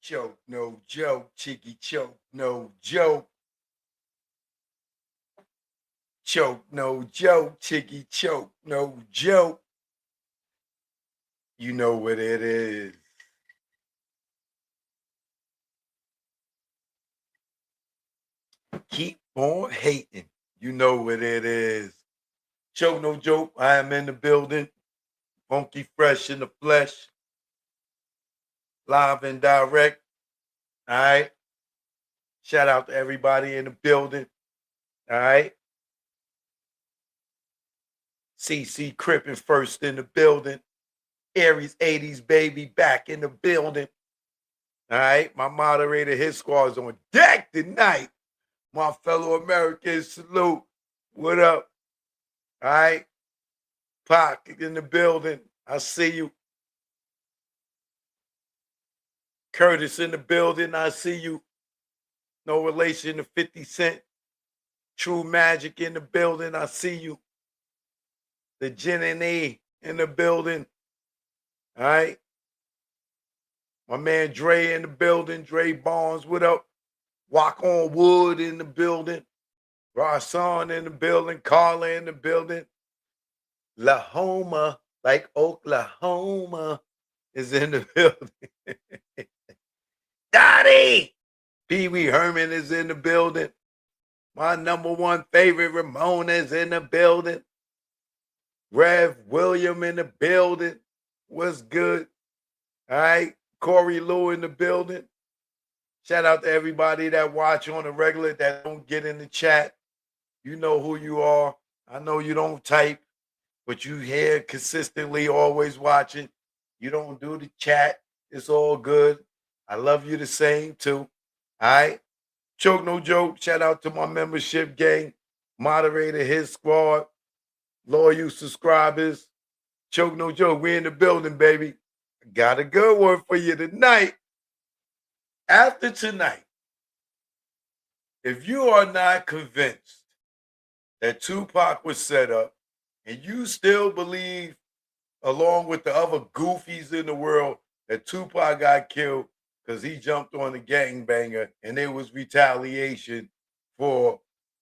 Choke, no joke. Chicky choke, no joke. Choke, no joke. Chicky choke, no joke. You know what it is. Keep on hating. You know what it is. Choke, no joke. I am in the building. Funky fresh in the flesh. Live and direct. All right. Shout out to everybody in the building. All right. CC Crippin first in the building. Aries 80s baby back in the building. All right. My moderator, his squad is on deck tonight. My fellow Americans, salute. What up? All right. Pac in the building. I see you. Curtis in the building. I see you. No relation to 50 Cent. True Magic in the building. I see you. The Jen and A in the building. All right. My man Dre in the building. Dre Barnes, what up? Walk on Wood in the building. Rasan in the building. Carla in the building. Lahoma, like Oklahoma, is in the building. Dottie! Pee Wee Herman is in the building. My number one favorite, Ramona, is in the building. Rev William in the building. What's good? All right. Corey Lou in the building. Shout out to everybody that watch on the regular that don't get in the chat. You know who you are. I know you don't type, but you here consistently, always watching. You don't do the chat. It's all good. I love you the same too. All right. Choke no joke. Shout out to my membership gang, moderator, his squad, loyal subscribers. Choke no joke. We in the building, baby. Got a good one for you tonight. After tonight, if you are not convinced that Tupac was set up and you still believe, along with the other goofies in the world, that Tupac got killed because he jumped on a gangbanger and there was retaliation for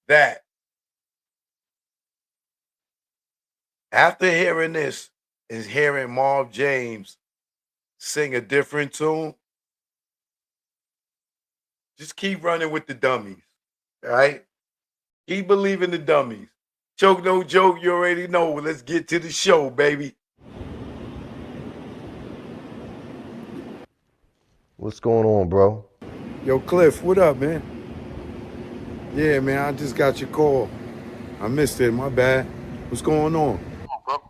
that. After hearing this and hearing Marv James sing a different tune, just keep running with the dummies, all right? Keep believing the dummies. Choke no joke, you already know. Let's get to the show, baby. What's going on, bro? Yo, Cliff, what up, man? Yeah, man, I just got your call. I missed it, my bad. What's going on?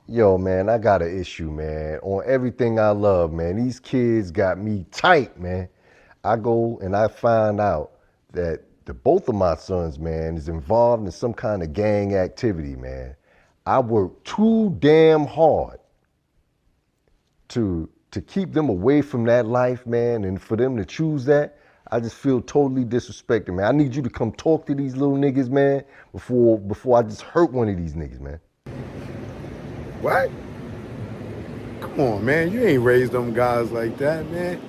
Yo, man, I got an issue, man. On everything I love, man. These kids got me tight, man. I go and I find out that both of my sons, man, is involved in some kind of gang activity, man. I work too damn hard to keep them away from that life, man, and for them to choose that, I just feel totally disrespected, man. I need you to come talk to these little niggas, man, before I just hurt one of these niggas, man. What? Come on, man. You ain't raised them guys like that, man.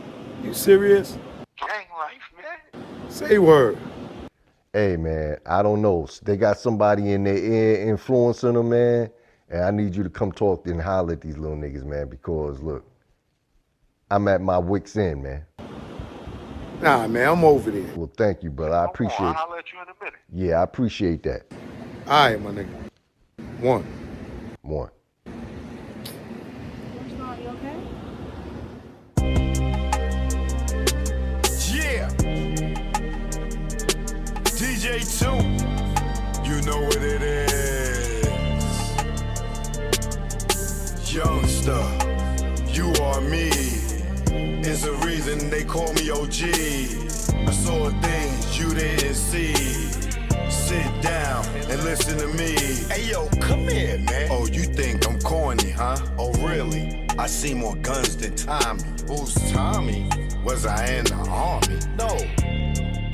You serious? Gang life, man. Say word. Hey, man, I don't know. They got somebody in their ear influencing them, man, and I need you to come talk and holler at these little niggas, man, because, look, I'm at my wit's end, man. Nah, man, I'm over there. Well, thank you, brother. I appreciate it. I'll holler at you in a minute. Yeah, I appreciate that. All right, my nigga. One. You okay? Yeah. DJ 2. You know what it is. Youngster, you are me. It's a reason they call me OG. I saw things you didn't see. Sit down and listen to me. Hey yo, come here, man. Oh, you think I'm corny, huh? Oh, really? I see more guns than Tommy. Who's Tommy? Was I in the army? No.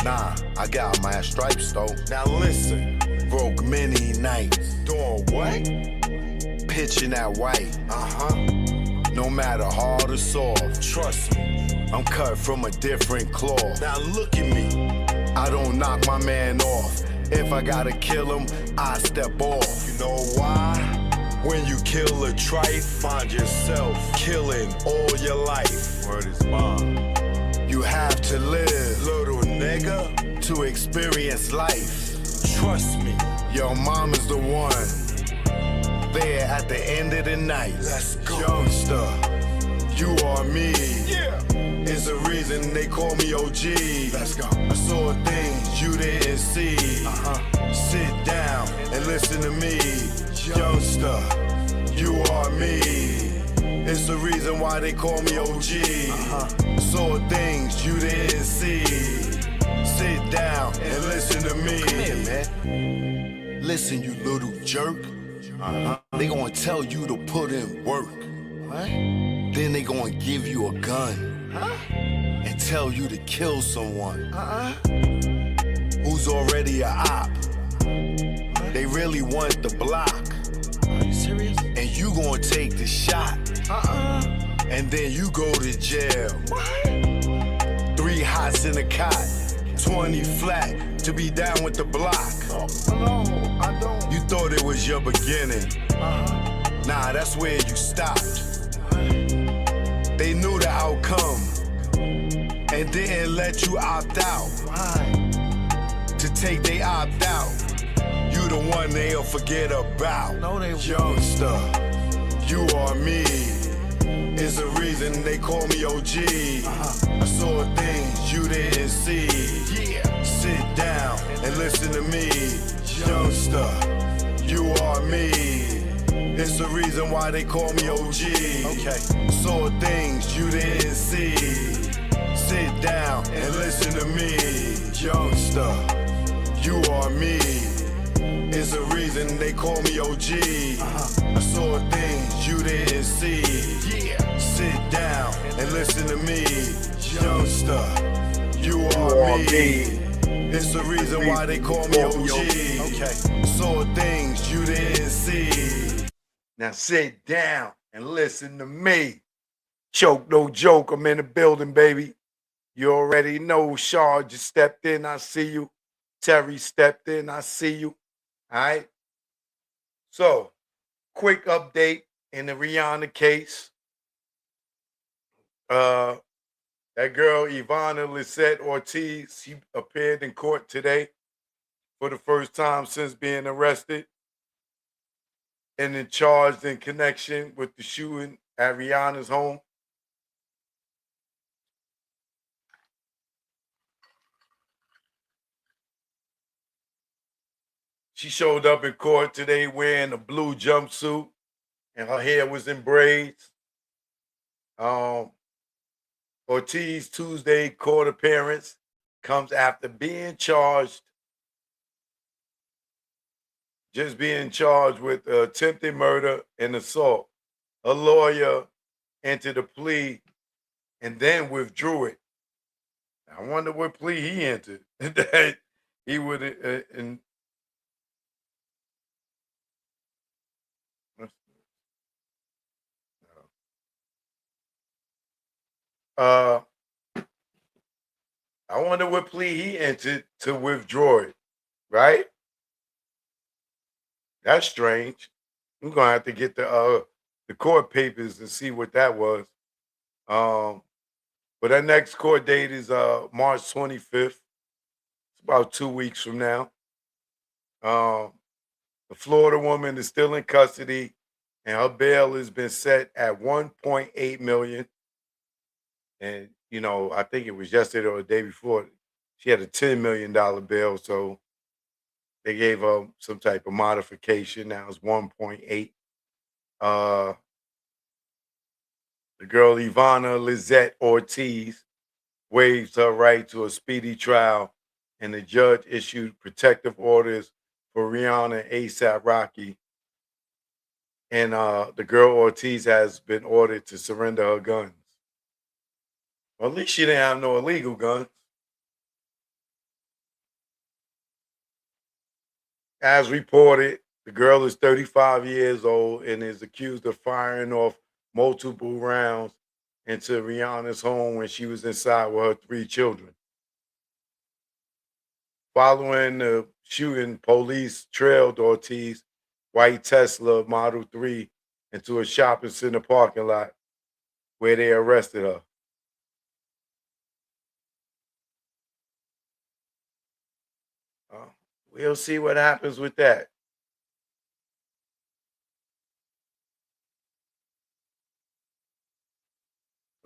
Nah, I got my stripes though. Now listen, broke many nights. Doing what? Pitching that white. no matter hard or soft. Trust me, I'm cut from a different cloth. Now look at me, I don't knock my man off. If I gotta kill him, I step off. You know why? When you kill a trife, find yourself killing all your life. Word is bond. You have to live, little nigga, to experience life. Trust me, your mom is the one there at the end of the night. Let's go. Youngster, you are me. Yeah. It's the reason they call me OG. Let's go. I saw things you didn't see. Sit down and listen to me. Youngster, you are me. It's the reason why they call me OG. Saw things you didn't see. Sit down and listen to me. Come here, man. Listen, you little jerk. They gonna tell you to put in work. What? Then they gonna give you a gun. And tell you to kill someone. Who's already a op. They really want the block. Are you serious? And you gonna take the shot. And then you go to jail. What? 3 hots in a cot, 20 flat to be down with the block. No, I don't. You thought it was your beginning. Nah, that's where you stopped. They knew the outcome and didn't let you opt out. Why? To take they opt out. You the one they'll forget about. No, they won't. Youngster, you are me. It's the reason they call me OG. I saw things you didn't see. Yeah. Sit down and listen to me. Youngster, you are me. It's the reason why they call me OG. Okay. Saw things you didn't see. Sit down and listen to me. Youngster, you are me. It's the reason they call me OG. I saw things you didn't see. Yeah. Sit down and listen to me. Youngster, you are me. It's the reason why they call me OG. Okay. Saw things you didn't see. Now sit down and listen to me. Choke, no joke, I'm in the building, baby. You already know Shaw just stepped in, I see you. Terry stepped in, I see you. All right? So, quick update in the Rihanna case. That girl, Ivana Lisette Ortiz, she appeared in court today for the first time since being arrested and then charged in connection with the shooting at Rihanna's home. She showed up in court today wearing a blue jumpsuit and her hair was in braids. Ortiz Tuesday court appearance comes after being charged with attempted murder and assault. A lawyer entered a plea and then withdrew it. I wonder what plea he entered. That he would I wonder what plea he entered to withdraw it, right? That's strange. I'm gonna have to get the court papers and see what that was. But that next court date is March 25th. It's about 2 weeks from now. The Florida woman is still in custody, and her bail has been set at 1.8 million. And I think it was yesterday or the day before. She had a $10 million bail, so they gave her some type of modification. Now it's 1.8. The girl Ivana Lisette Ortiz waived her right to a speedy trial, and the judge issued protective orders for Rihanna and ASAP Rocky. And the girl Ortiz has been ordered to surrender her guns. Well, at least she didn't have no illegal guns. As reported, the girl is 35 years old and is accused of firing off multiple rounds into Rihanna's home when she was inside with her 3 children. Following the shooting, police trailed Ortiz white Tesla Model 3 into a shopping center parking lot where they arrested her. Uh, we'll see what happens with that.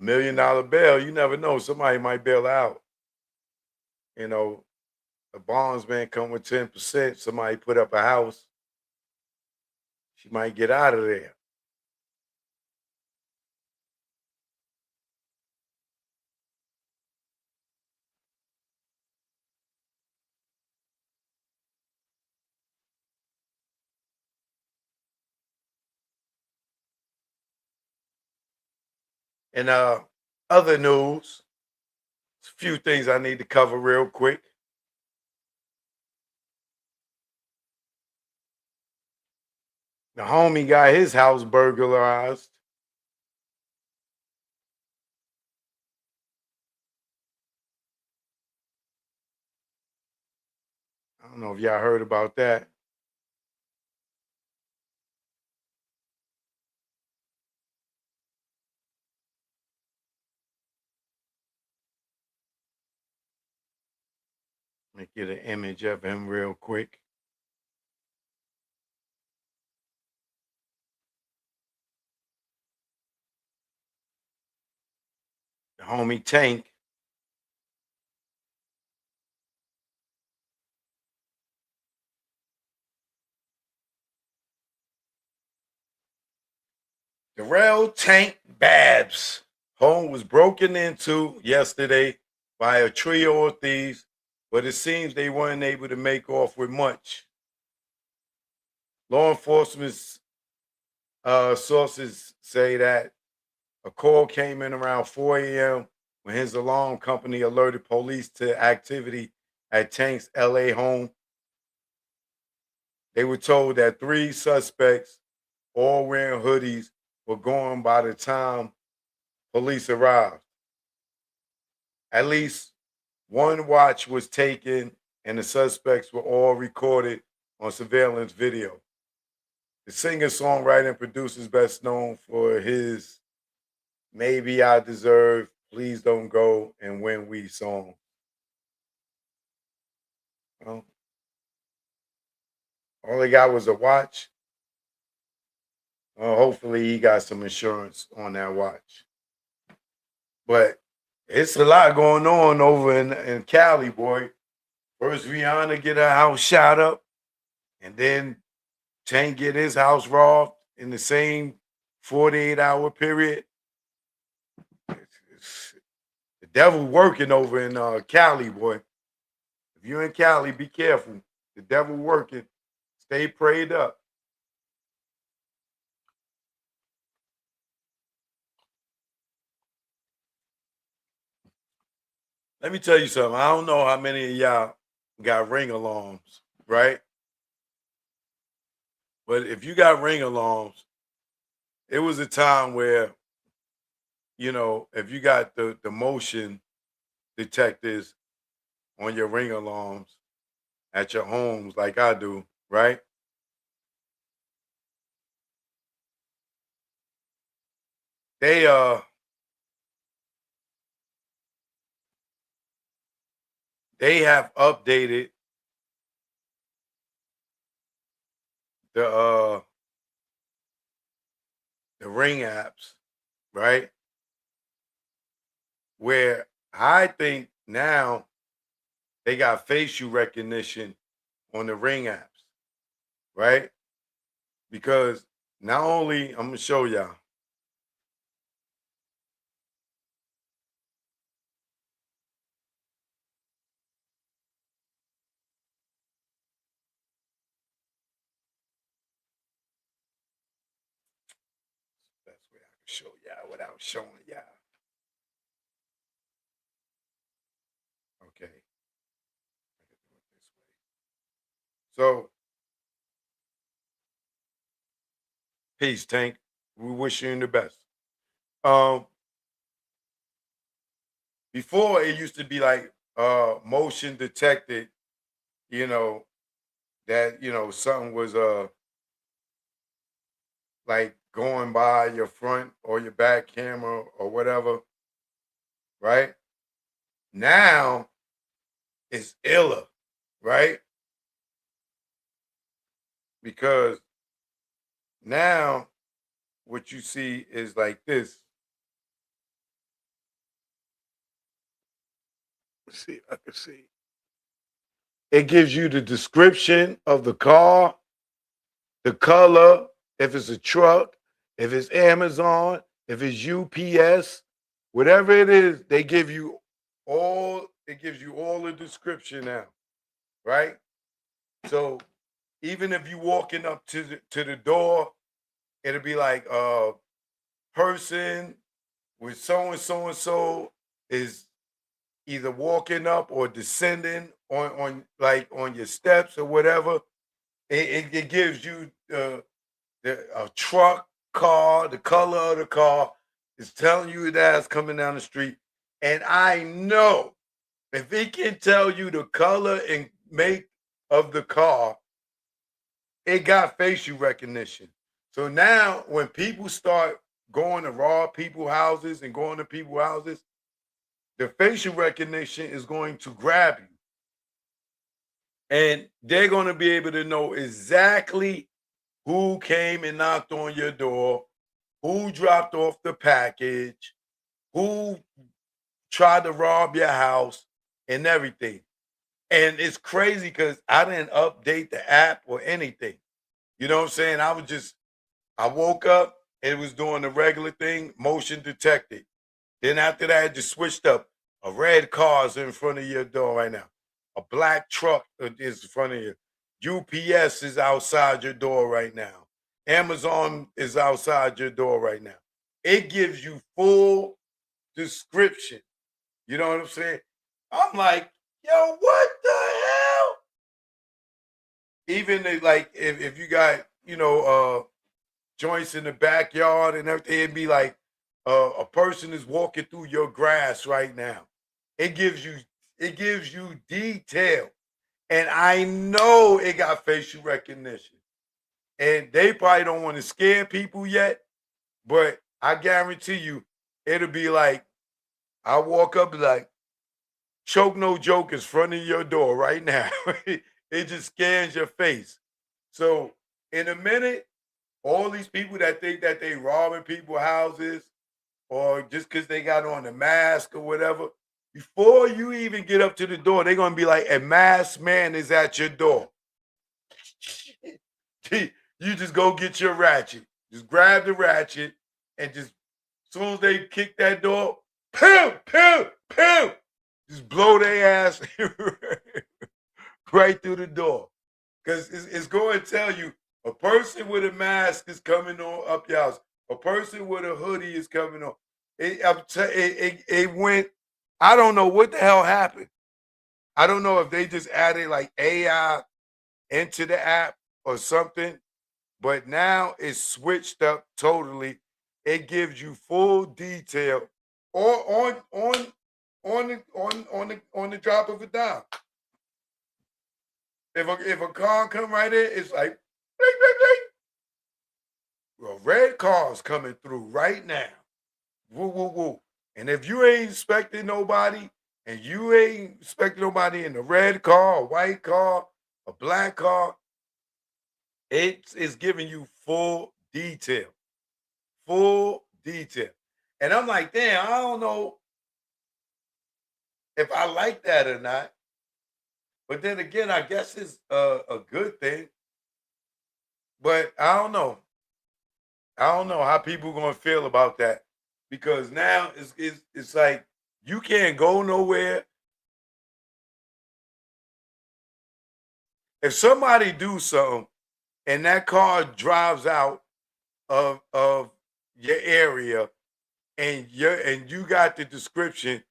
$1 million bail, you never know. Somebody might bail out. You know, a bondsman come with 10%. Somebody put up a house. She might get out of there. And other news, a few things I need to cover real quick. The homie got his house burglarized. I don't know if y'all heard about that. Let me get an image of him real quick. The homie Tank. Darrell Tank Babs' home was broken into yesterday by a trio of thieves, but it seems they weren't able to make off with much. Law enforcement sources say that a call came in around 4 a.m. when his alarm company alerted police to activity at Tank's LA home. They were told that 3 suspects, all wearing hoodies, were gone by the time police arrived. At least one watch was taken, and the suspects were all recorded on surveillance video. The singer, songwriter, and producer is best known for his Maybe I Deserve, Please Don't Go, and When We song. Well, all they got was a watch. Hopefully, he got some insurance on that watch. But it's a lot going on over in Cali, boy. First, Rihanna get her house shot up, and then Tank get his house robbed in the same 48-hour period. The devil working over in Cali, boy. If you're in Cali, be careful. The devil working. Stay prayed up. Let me tell you something. I don't know how many of y'all got ring alarms, right? But if you got ring alarms, it was a time where, if you got the motion detectors on your ring alarms at your homes like I do, right? They they have updated the the ring apps, right? Where I think now they got facial recognition on the ring apps, right? Because not only I'm gonna show y'all. That's way I can show y'all without showing y'all. Okay. So peace, Tank. We wish you the best. before it used to be like motion detected, you know, that something was like going by your front or your back camera or whatever, right? Now it's iller, right? Because now what you see is like this. Let's see, I can see. It gives you the description of the car, the color, if it's a truck, if it's Amazon, if it's UPS, whatever it is, they give you all. It gives you all the description now, right? So even if you walking up to the door, it'll be like person with so and so is either walking up or descending on your steps or whatever. It gives you a truck, car, the color of the car. It's telling you that it's coming down the street. And I know if it can tell you the color and make of the car, it got facial recognition. So now when people start going to rob people's houses and going to people's houses, the facial recognition is going to grab you. And they're going to be able to know exactly who came and knocked on your door, who dropped off the package, who tried to rob your house, and everything. And it's crazy because I didn't update the app or anything. You know what I'm saying? I woke up, it was doing the regular thing, motion detected. Then after that, it just switched up. A red car is in front of your door right now. A black truck is in front of you. UPS is outside your door right now. Amazon is outside your door right now. It gives you full description. You know what I'm saying? I'm like, yo, what the hell? Even like if you got, joints in the backyard and everything, it'd be like a person is walking through your grass right now. It gives you detail. And I know it got facial recognition. And they probably don't want to scare people yet, but I guarantee you it'll be like I walk up like choke no joke is front of your door right now. It just scans your face. So in a minute, all these people that think that they robbing people's houses or just because they got on a mask or whatever, before you even get up to the door, they're gonna be like, a masked man is at your door. You just go get your ratchet. Just grab the ratchet and just as soon as they kick that door, pew, pew, pew, just blow their ass right through the door. Because it's going to tell you a person with a mask is coming on up your house. A person with a hoodie is coming on. It went, I don't know what the hell happened. I don't know if they just added like AI into the app or something, but now it's switched up totally. It gives you full detail or on the drop of a dime. If a car come right in, it's like bling, bling, bling. Well, red car's coming through right now. Woo woo woo. And if you ain't expecting nobody, and you ain't expecting nobody in a red car, a white car, a black car, it's giving you full detail. Full detail. And I'm like, damn, I don't know if I like that or not. But then again, I guess it's a good thing. But I don't know. I don't know how people gonna feel about that because now it's like you can't go nowhere. If somebody do something and that car drives out of your area and you got the description,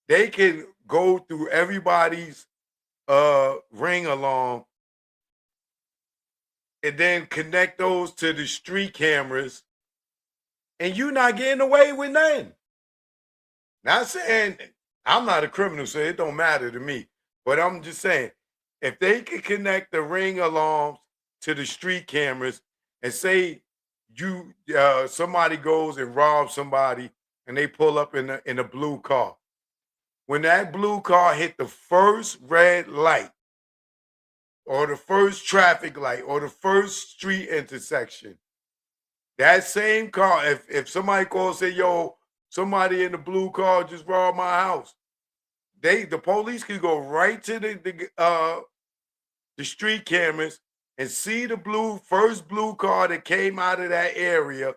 they can go through everybody's ring alarm and then connect those to the street cameras and you not getting away with nothing. Not saying I'm not a criminal, so it don't matter to me. But I'm just saying, if they could connect the Ring alarms to the street cameras and say you somebody goes and robs somebody and they pull up in a blue car. When that blue car hit the first red light or the first traffic light or the first street intersection, that same car, if somebody calls say, yo, somebody in the blue car just robbed my house, the police could go right to the street cameras and see the first blue car that came out of that area,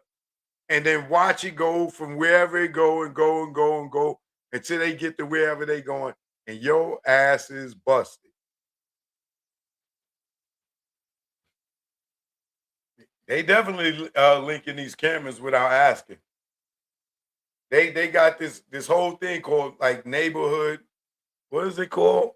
and then watch it go from wherever it go and go and go and go until they get to wherever they going, and your ass is busted. They definitely linking these cameras without asking. They got this whole thing called like neighborhood. What is it called?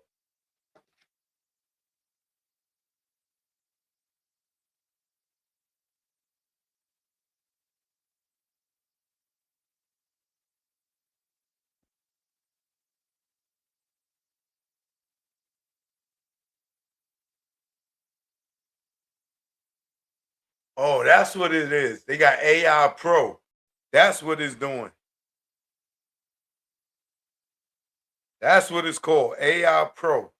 Oh, that's what it is. They got AI Pro. That's what it's doing. That's what it's called. AI Pro.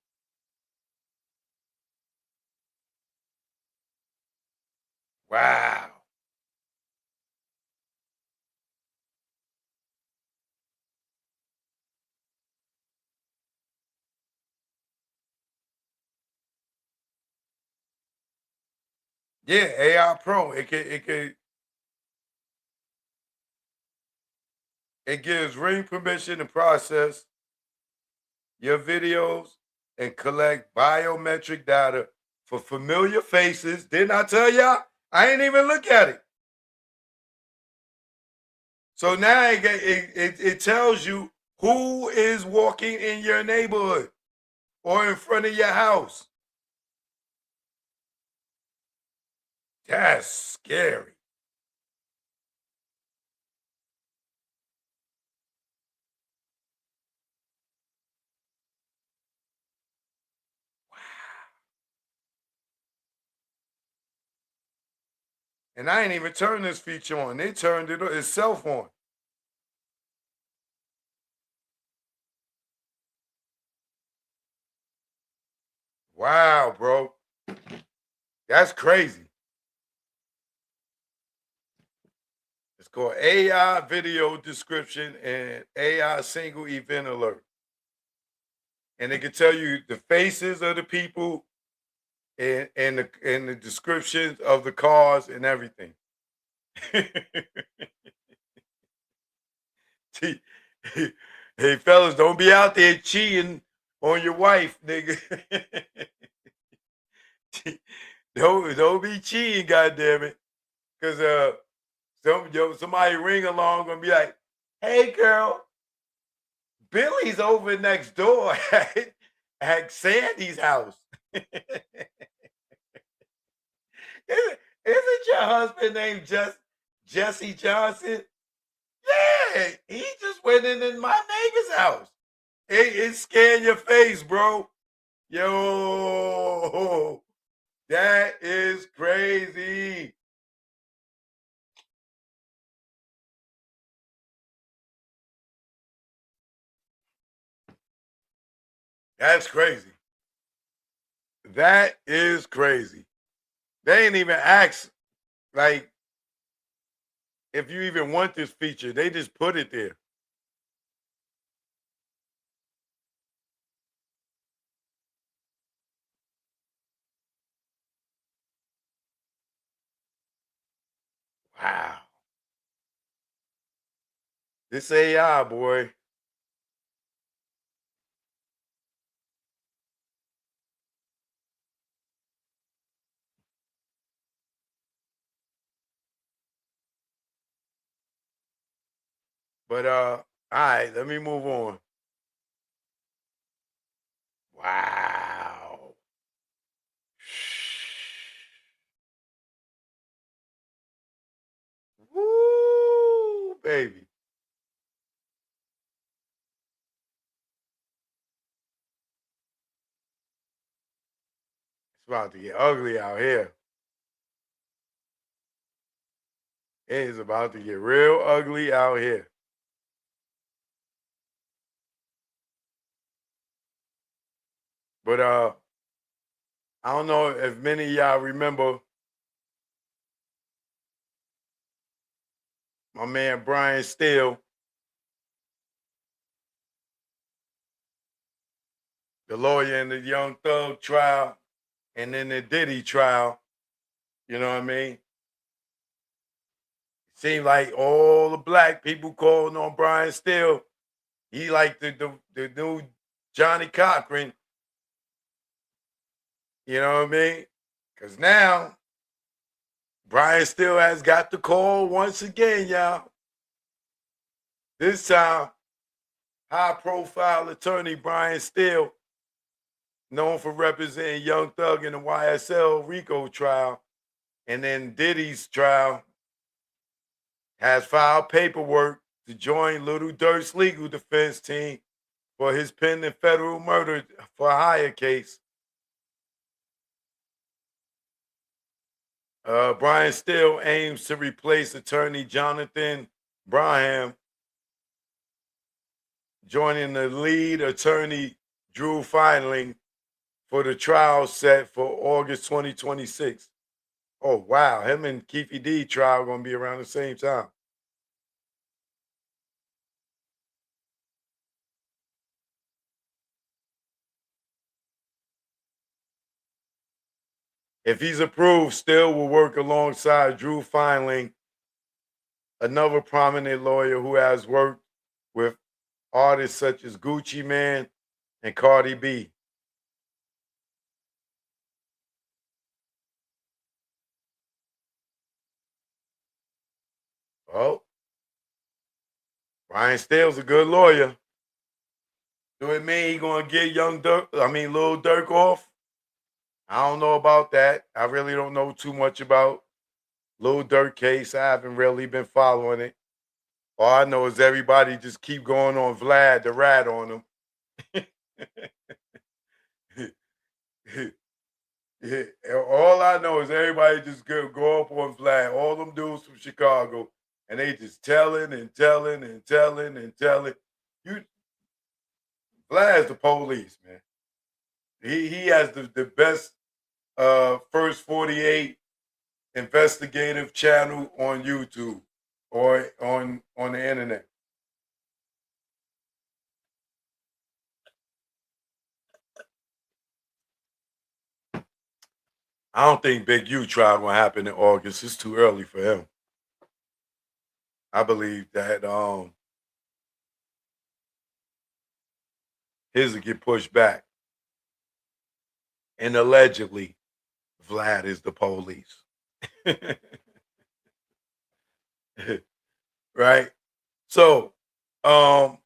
Wow. Yeah, AI Pro. It gives Ring permission to process your videos and collect biometric data for familiar faces. Didn't I tell y'all? I ain't even look at it. So now it tells you who is walking in your neighborhood or in front of your house. That's scary. And I ain't even turned this feature on. They turned it itself on. Wow, bro. That's crazy. It's called AI video description and AI single event alert. And it can tell you the faces of the people and the descriptions of the cars and everything. Hey fellas, don't be out there cheating on your wife, nigga. don't be cheating, goddammit. Cause somebody ring along gonna be like, hey girl, Billy's over next door at Sandy's house. Isn't your husband named Jesse Johnson? Yeah, he just went in my neighbor's house. It's scaring your face, bro. Yo, that is crazy. That's crazy. That is crazy. They ain't even ask, like, if you even want this feature. They just put it there. Wow. This AI, boy. But all right, let me move on. Wow. Woo! baby. It's about to get ugly out here. It is about to get real ugly out here. But I don't know if many of y'all remember my man Brian Steele, the lawyer in the Young Thug trial, and then the Diddy trial. You know what I mean? Seemed like all the black people calling on Brian Steele. He like the new Johnny Cochran. You know what I mean? Because now Brian Steele has got the call once again, y'all. This time, high-profile attorney Brian Steele, known for representing Young Thug in the YSL RICO trial, and then Diddy's trial, has filed paperwork to join Lil Durk's legal defense team for his pending federal murder for hire case. Brian Steele aims to replace attorney Jonathan Braham, joining the lead attorney Drew Feinling for the trial set for August 2026. Oh, wow. Him and Keefe D trial going to be around the same time. If he's approved, Steele will work alongside Drew Feinling, another prominent lawyer who has worked with artists such as Gucci Mane and Cardi B. Oh, Brian Steele's a good lawyer. Do it mean he gonna get Lil Durk off? I don't know about that. I really don't know too much about Lil Durk case. I haven't really been following it. All I know is everybody just keep going on Vlad the rat on him. Yeah, all I know is everybody just go up on Vlad. All them dudes from Chicago, and they just telling and telling and telling and telling. You, Vlad's the police, man. He has the best first 48 investigative channel on YouTube or on the internet. I don't think Big U trial gonna happen in August. It's too early for him. I believe that his will get pushed back. And allegedly, Vlad is the police. Right? So, what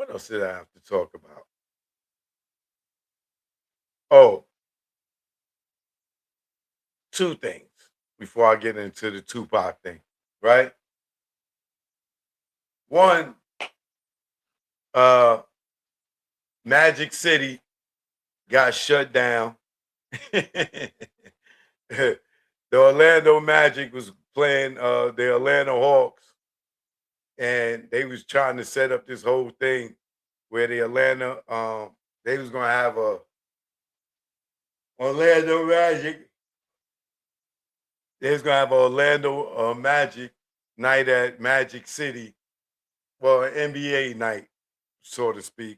else did I have to talk about? Oh, two things before I get into the Tupac thing, right? One, Magic City got shut down. The Orlando Magic was playing the Atlanta Hawks, and they was trying to set up this whole thing where the Atlanta they was gonna have a Orlando Magic. They was gonna have an Orlando Magic night at Magic City, well, an NBA night, so to speak,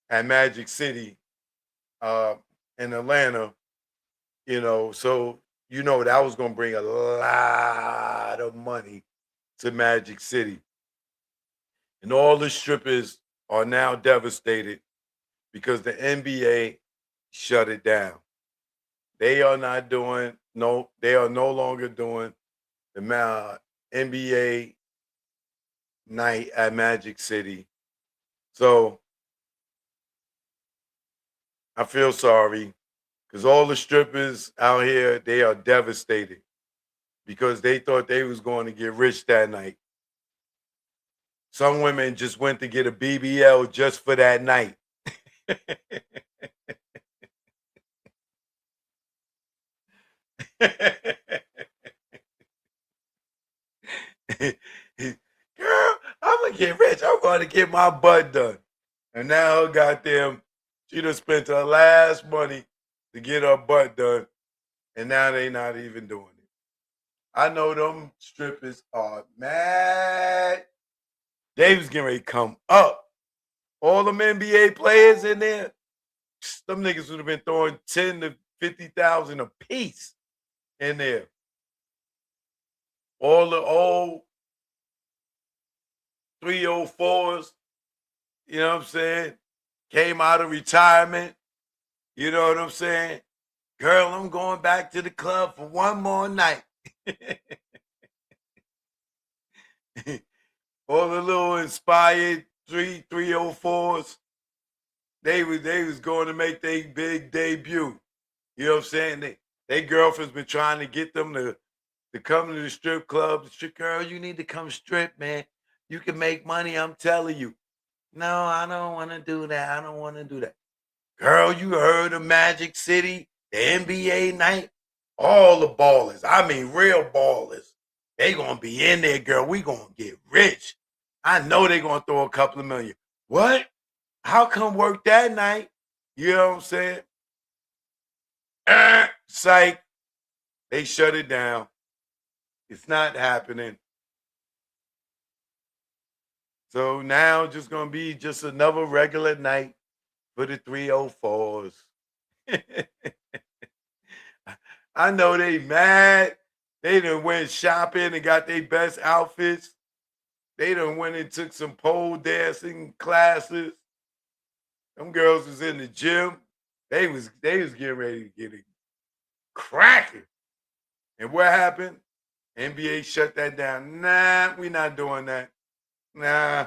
at Magic City in Atlanta. So that was gonna bring a lot of money to Magic City. And all the strippers are now devastated because the NBA shut it down. They are not doing they are no longer doing the NBA night at Magic City. So I feel sorry because all the strippers out here, they are devastated. because they thought they was going to get rich that night. Some women just went to get a BBL just for that night. Girl, I'm gonna get rich. I'm gonna get my butt done. And now, goddamn, she done spent her last money to get her butt done, and now they not even doing it. I know them strippers are mad. They was getting ready to come up. All them NBA players in there, them niggas would have been throwing 10 to 50,000 a piece in there. All the old 304s, you know what I'm saying, came out of retirement. You know what I'm saying? Girl, I'm going back to the club for one more night. All the little inspired 304s, they was going to make their big debut. You know what I'm saying? They girlfriends been trying to get them to come to the strip club. The strip girl, you need to come strip, man. You can make money, I'm telling you. No, I don't want to do that. I don't want to do that. Girl, you heard of Magic City, the NBA night? All the ballers, I mean real ballers, they gonna be in there, girl. We gonna get rich. I know they gonna throw a couple of million. What? How come work that night? You know what I'm saying? Psych. They shut it down. It's not happening. So now just gonna be just another regular night for the 304s. I know they mad. They done went shopping and got their best outfits. They done went and took some pole dancing classes. Them girls was in the gym. They was getting ready to get it cracking. And what happened? NBA shut that down. Nah, we not doing that. Nah,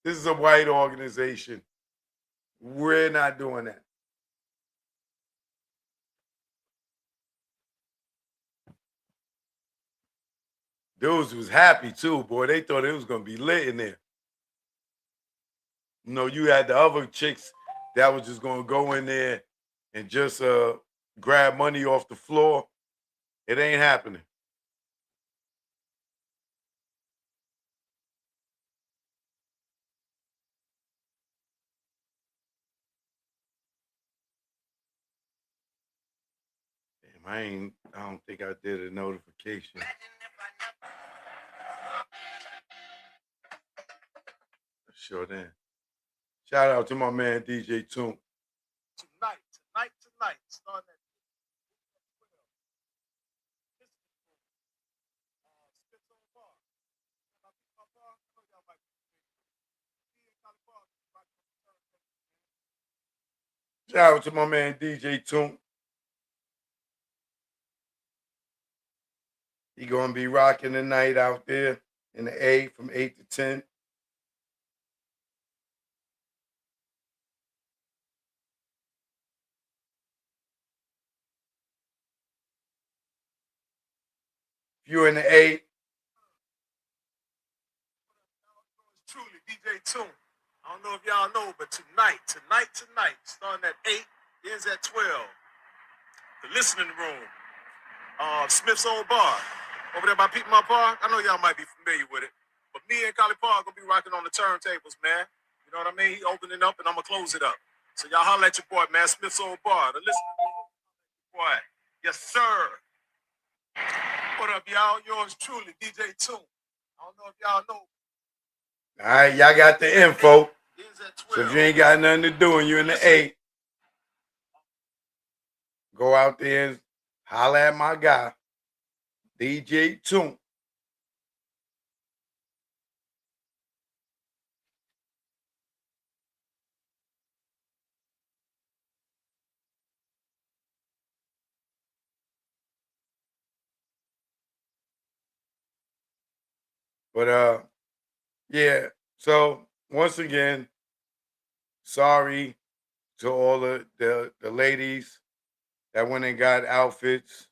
this is a white organization. We're not doing that. Dudes was happy too, boy. They thought it was gonna be lit in there. You know, you had the other chicks that was just gonna go in there and just grab money off the floor. It ain't happening. Damn, I don't think I did a notification. Sure then. Shout out to my man DJ Toon. Tonight, starting at Shout out to my man DJ Toon. He gonna be rocking the night out there in the A from 8 to 10. If you're in the A, truly DJ Toon. I don't know if y'all know, but tonight, starting at 8, ends at 12. The listening room, Smith's Old Bar, over there by Peatmont Park. I know y'all might be familiar with it, but me and Collie Park gonna be rocking on the turntables, man. You know what I mean? He opening up, and I'm gonna close it up. So y'all holler at your boy, man. Smith's Old Bar, the listening room, boy. Yes, sir. What up, y'all? Yours truly, DJ Toon. I don't know if y'all know. all right, y'all got the info. Ends at 12. So if you ain't got nothing to do and you're in the A, go out there and holler at my guy, DJ Toon. But yeah. So once again, sorry to all the ladies that went and got outfits.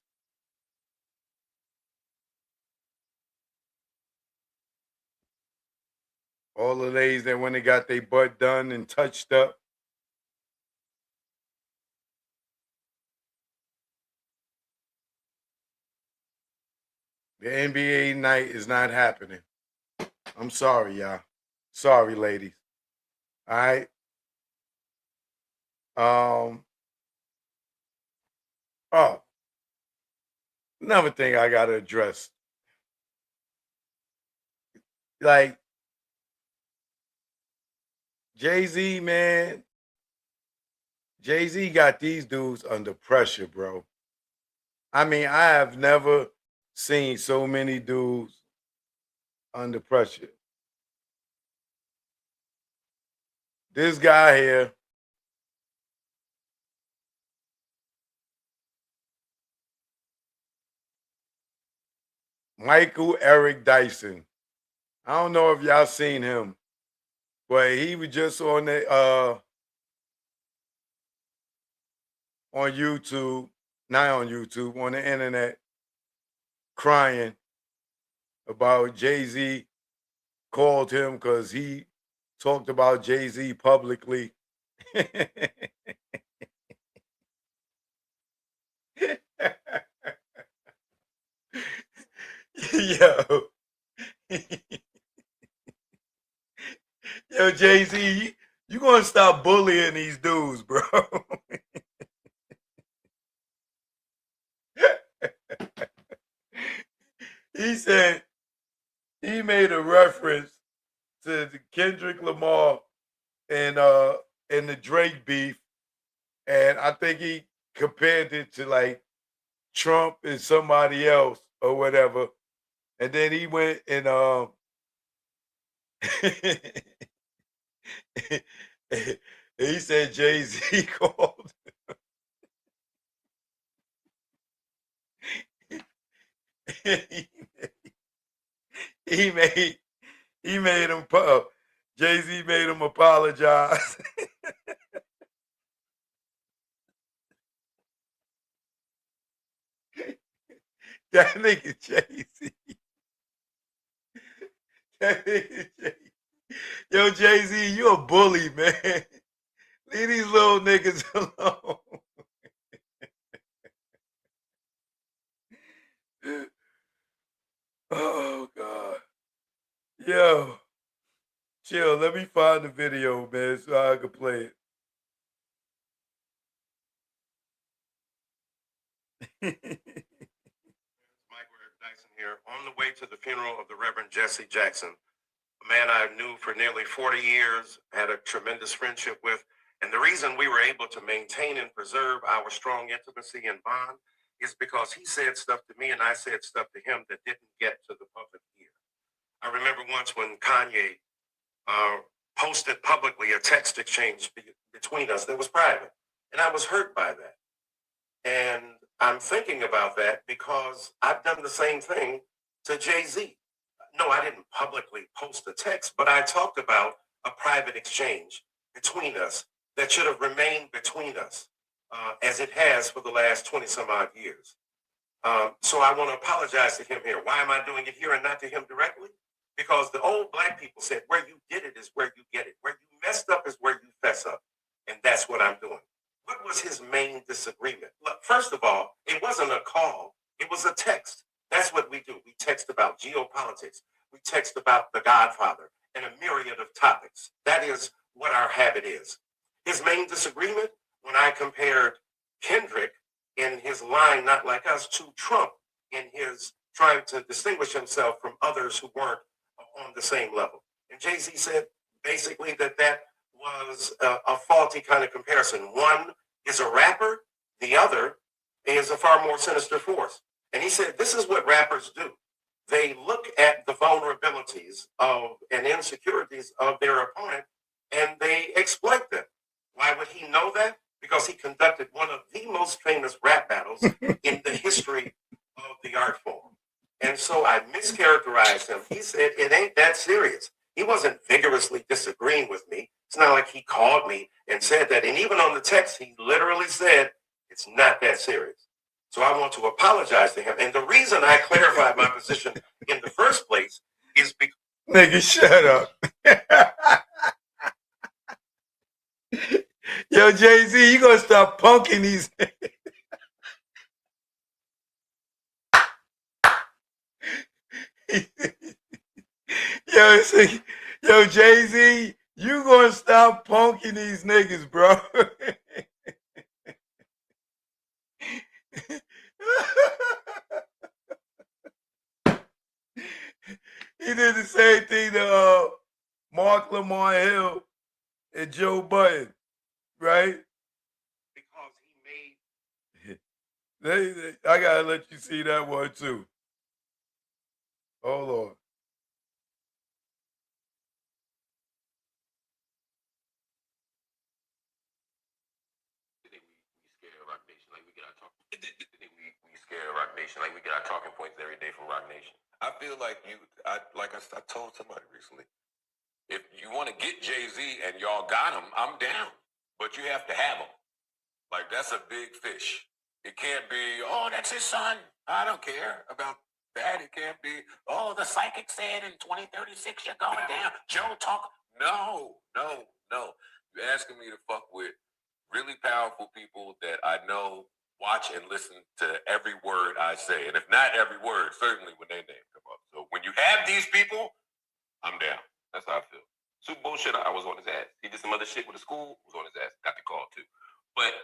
All the ladies that when they got their butt done and touched up. The NBA night is not happening. I'm sorry, y'all. Sorry, ladies. All right. Oh, another thing I gotta address. Like Jay-Z, man. Jay-Z got these dudes under pressure, bro. I mean, I have never seen so many dudes under pressure. This guy here, Michael Eric Dyson. I don't know if y'all seen him, but he was just on the on YouTube, not on YouTube, on the internet, crying about Jay-Z called him because he talked about Jay-Z publicly. Yo. Yo, Jay-Z, you gonna stop bullying these dudes, bro. He said he made a reference to the Kendrick Lamar and the Drake beef, and I think he compared it to like Trump and somebody else or whatever. And then he went and he said Jay-Z called. he made he made him Jay-Z made him apologize. That nigga Jay-Z. That nigga Jay-Z. Yo, Jay-Z, you a bully, man. Leave these little niggas alone. Oh God. Yo. Chill. Let me find the video, man, so I can play it. Michael Dyson here, on the way to the funeral of the Reverend Jesse Jackson, a man I knew for nearly 40 years, had a tremendous friendship with. And the reason we were able to maintain and preserve our strong intimacy and bond is because he said stuff to me and I said stuff to him that didn't get to the public ear. I remember once when Kanye posted publicly a text exchange between us that was private, and I was hurt by that. And I'm thinking about that because I've done the same thing to Jay-Z. No, I didn't publicly post a text, but I talked about a private exchange between us that should have remained between us, as it has for the last 20 some odd years. So I want to apologize to him here. Why am I doing it here and not to him directly? Because the old black people said, where you did it is where you get it. Where you messed up is where you fess up. And that's what I'm doing. What was his main disagreement? Look, first of all, it wasn't a call. It was a text. That's what we do. We text about geopolitics. We text about The Godfather and a myriad of topics. That is what our habit is. His main disagreement, when I compared Kendrick in his line, Not Like Us, to Trump in his trying to distinguish himself from others who weren't on the same level. And Jay-Z said basically that was a faulty kind of comparison. One is a rapper, the other is a far more sinister force. And he said, this is what rappers do. They look at the vulnerabilities of and insecurities of their opponent and they exploit them. Why would he know that? Because he conducted one of the most famous rap battles in the history of the art form. And so I mischaracterized him. He said, it ain't that serious. He wasn't vigorously disagreeing with me. It's not like he called me and said that. And even on the text, he literally said, it's not that serious. So I want to apologize to him. And the reason I clarified my position in the first place is because Nigga, shut up. Yo, Jay-Z, you gonna stop punking these yo, yo, Jay-Z, you gonna stop punking these niggas, bro. He did the same thing to Mark Lamar Hill and Joe Budden, right? Because he made I gotta let you see that one too. Hold on. we scare Rock Nation like we get our talking points every day from Rock Nation. I feel like I told somebody recently, if you want to get Jay-Z and y'all got him, I'm down. But you have to have him. Like, that's a big fish. It can't be, oh, that's his son. I don't care about that. It can't be, oh, the psychic said in 2036 you're going down. Joe talk. No. You're asking me to fuck with really powerful people that I know, watch and listen to every word I say. And if not every word, certainly when their name come up. So when you have these people, I'm down. That's how I feel. Super Bowl shit, I was on his ass. He did some other shit with the school, was on his ass. Got the call too. But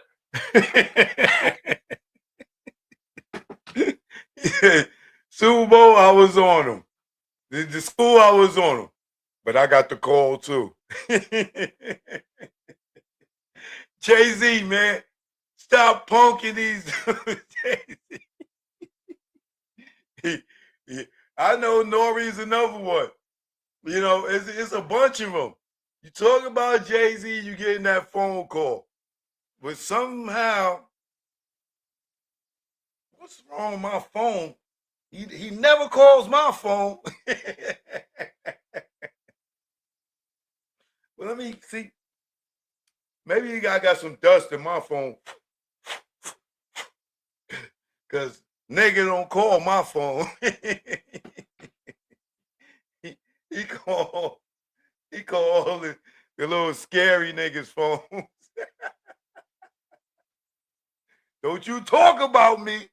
Super Bowl, I was on him. The school, I was on him. But I got the call too. Jay-Z, man, stop punking these. I know Nori's another one. You know, it's a bunch of them. You talk about Jay-Z, you getting that phone call. But somehow, what's wrong with my phone? He never calls my phone. Well, let me see. Maybe I got some dust in my phone. Because nigga don't call my phone. he call all the little scary niggas' phones. Don't you talk about me.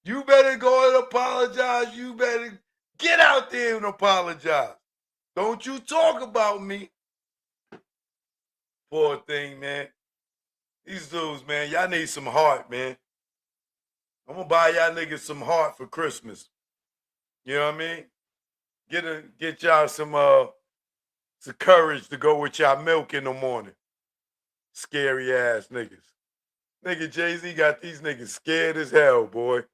You better go and apologize. You better get out there and apologize. Don't you talk about me. Poor thing, man. These dudes, man, y'all need some heart, man. I'm gonna buy y'all niggas some heart for Christmas. You know what I mean? Get y'all some courage to go with y'all milk in the morning. Scary ass niggas. Nigga Jay-Z got these niggas scared as hell, boy.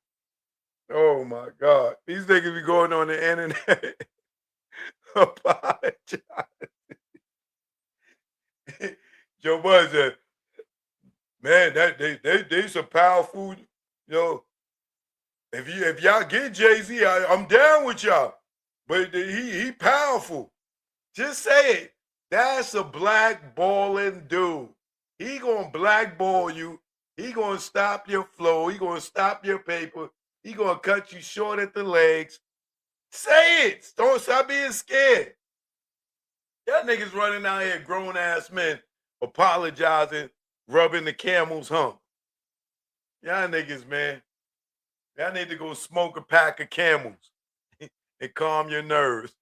Oh my God. These niggas be going on the internet. Apologize. Joe Budden said, man, that they some powerful, you know. If y'all get Jay-Z, I'm down with y'all. But he powerful. Just say it. That's a blackballing dude. He gonna blackball you. He gonna stop your flow. He gonna stop your paper. He gonna cut you short at the legs. Say it. Don't stop being scared. Y'all niggas running out here, grown ass men, apologizing, rubbing the camel's hump. Y'all niggas, man. Y'all need to go smoke a pack of Camels and calm your nerves.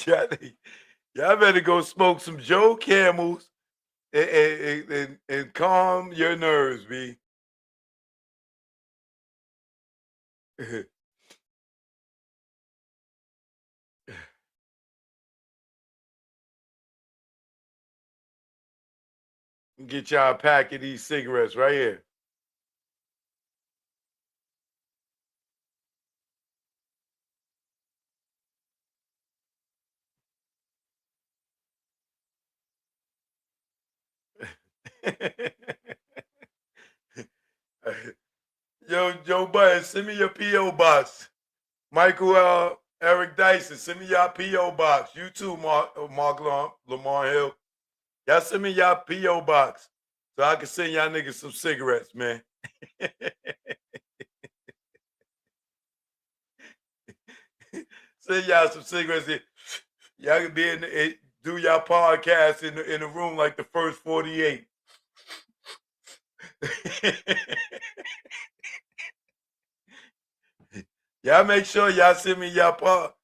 Y'all better go smoke some Joe Camels and calm your nerves, B. Get y'all a pack of these cigarettes right here. Yo, Joe Budden, send me your P.O. box. Michael Eric Dyson, send me y'all P.O. box. You too, Mark Lamar Hill. Y'all send me y'all P.O. box so I can send y'all niggas some cigarettes, man. Send y'all some cigarettes. Y'all can be do y'all podcast in the room like the first 48. Y'all make sure y'all send me y'all PO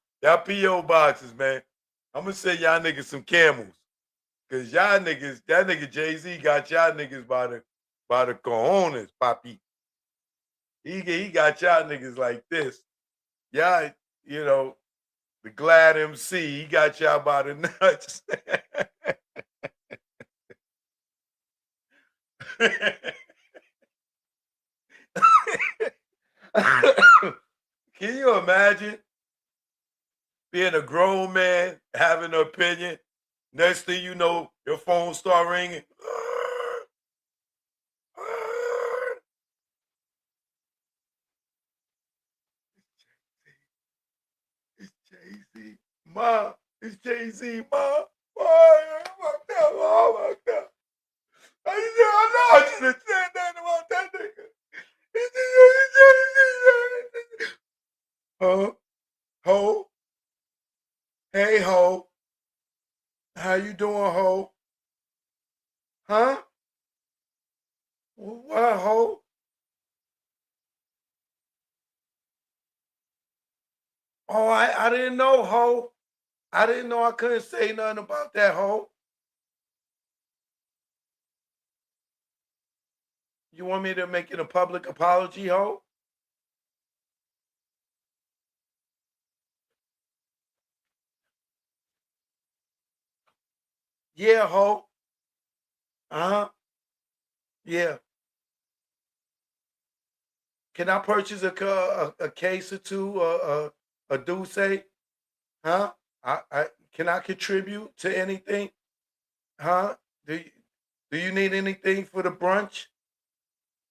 boxes, man. I'm gonna send y'all niggas some camels. Cause y'all niggas, that nigga Jay-Z got y'all niggas by the cojones, papi. He got y'all niggas like this. Y'all, you know, the Glad MC, he got y'all by the nuts. Can you imagine being a grown man, having an opinion? Next thing you know, your phone start ringing. It's Jay-Z. Ma, it's Jay-Z, Ma. Oh, my God. I know I should have said that about that nigga. It's Jay-Z. Huh? Ho? Hey, ho. How you doing, ho? Huh? What, ho? Oh, I didn't know, ho. I didn't know I couldn't say nothing about that, ho. You want me to make it a public apology, ho? Yeah, ho. Uh-huh. Yeah. Can I purchase a case or two, a Douce? Huh? Can I contribute to anything? Huh? Do you need anything for the brunch?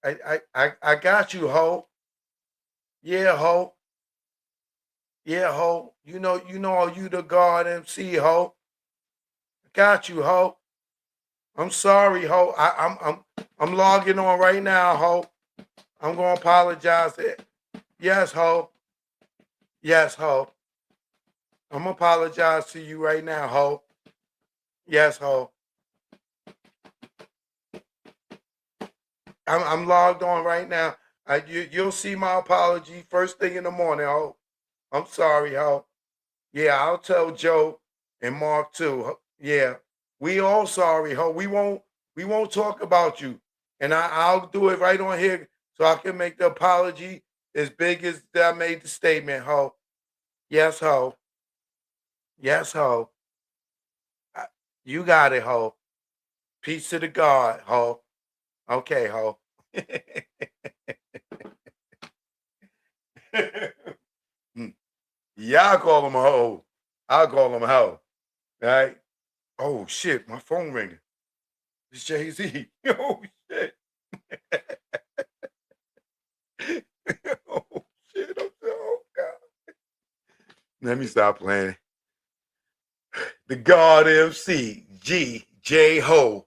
I got you, ho. Yeah, ho. Yeah, ho. You the God MC, ho. Got you, ho. I'm sorry, ho. I'm logging on right now, ho. I'm gonna apologize. Yes, ho. Yes, ho. I'm gonna apologize to you right now, ho. Yes, ho. I'm logged on right now. You'll see my apology first thing in the morning, ho. I'm sorry, ho. Yeah, I'll tell Joe and Mark too. Yeah, we all sorry, ho. We won't talk about you, and I'll do it right on here so I can make the apology as big as that I made the statement, ho. Yes, ho. Yes, ho. I- You got it, ho. Peace to the God, ho. Okay, ho. Y'all call him a hoe. I'll call him a hoe. Right? Oh shit, my phone ringing. It's Jay-Z. Oh shit. Oh shit. Oh God. Let me stop playing. The God MC G J Ho.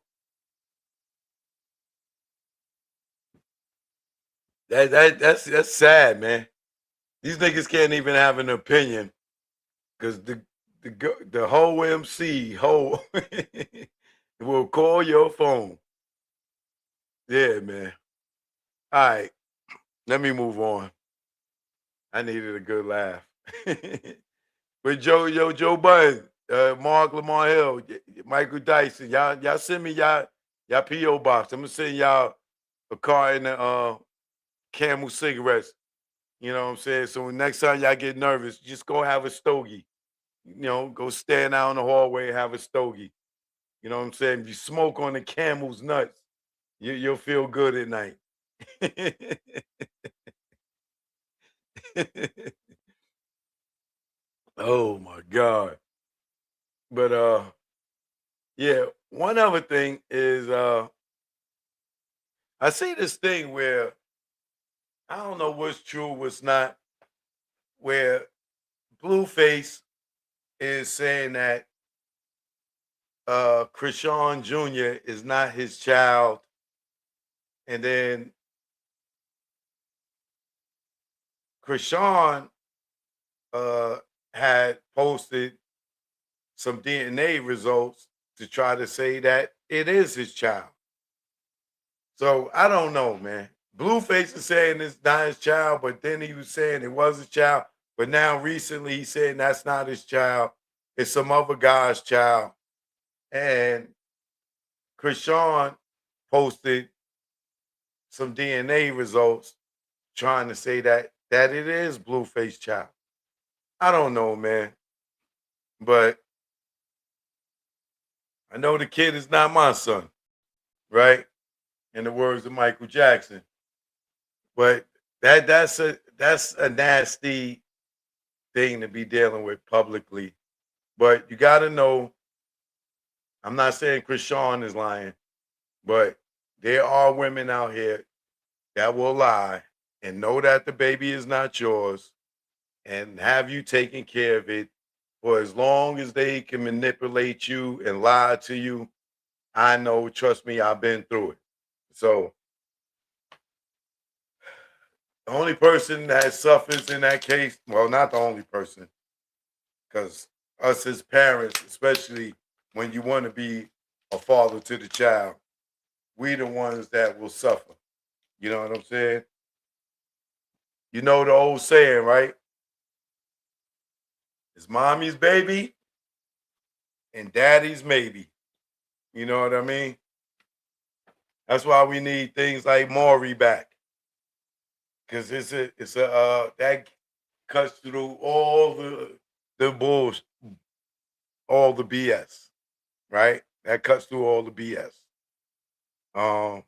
That's sad, man. These niggas can't even have an opinion because the whole MC Ho will call your phone. Yeah, man. All right, let me move on. I needed a good laugh. But Joe Budden, Mark Lamar Hill, Michael Dyson, y'all send me y'all PO box. I'm gonna send y'all a car in the Camel cigarettes. You know what I'm saying? So next time y'all get nervous, just go have a stogie. Go stand out in the hallway and have a stogie. You know what I'm saying? If you smoke on the Camel's nuts, you'll feel good at night. Oh my God. But yeah, one other thing is I see this thing where I don't know what's true, what's not, where Blueface is saying that Krishan Jr. is not his child, and then Krishan had posted some DNA results to try to say that it is his child. So I don't know, man. Blueface is saying it's not his child, but then he was saying it was his child. But now recently he's saying that's not his child. It's some other guy's child. And Krishan posted some DNA results trying to say that it is Blueface child. I don't know, man. But I know the kid is not my son, right? In the words of Michael Jackson. But that's a nasty thing to be dealing with publicly. But you got to know, I'm not saying Krishan is lying, but there are women out here that will lie and know that the baby is not yours and have you taking care of it for as long as they can manipulate you and lie to you. I know, trust me, I've been through it. So the only person that suffers in that case, well, not the only person, because us as parents, especially when you want to be a father to the child, we the ones that will suffer. You know what I'm saying? You know the old saying, right? It's mommy's baby and daddy's maybe. You know what I mean? That's why we need things like Maury back. Cause it's a that cuts through all the bullshit, all the BS, right? That cuts through all the BS. Um,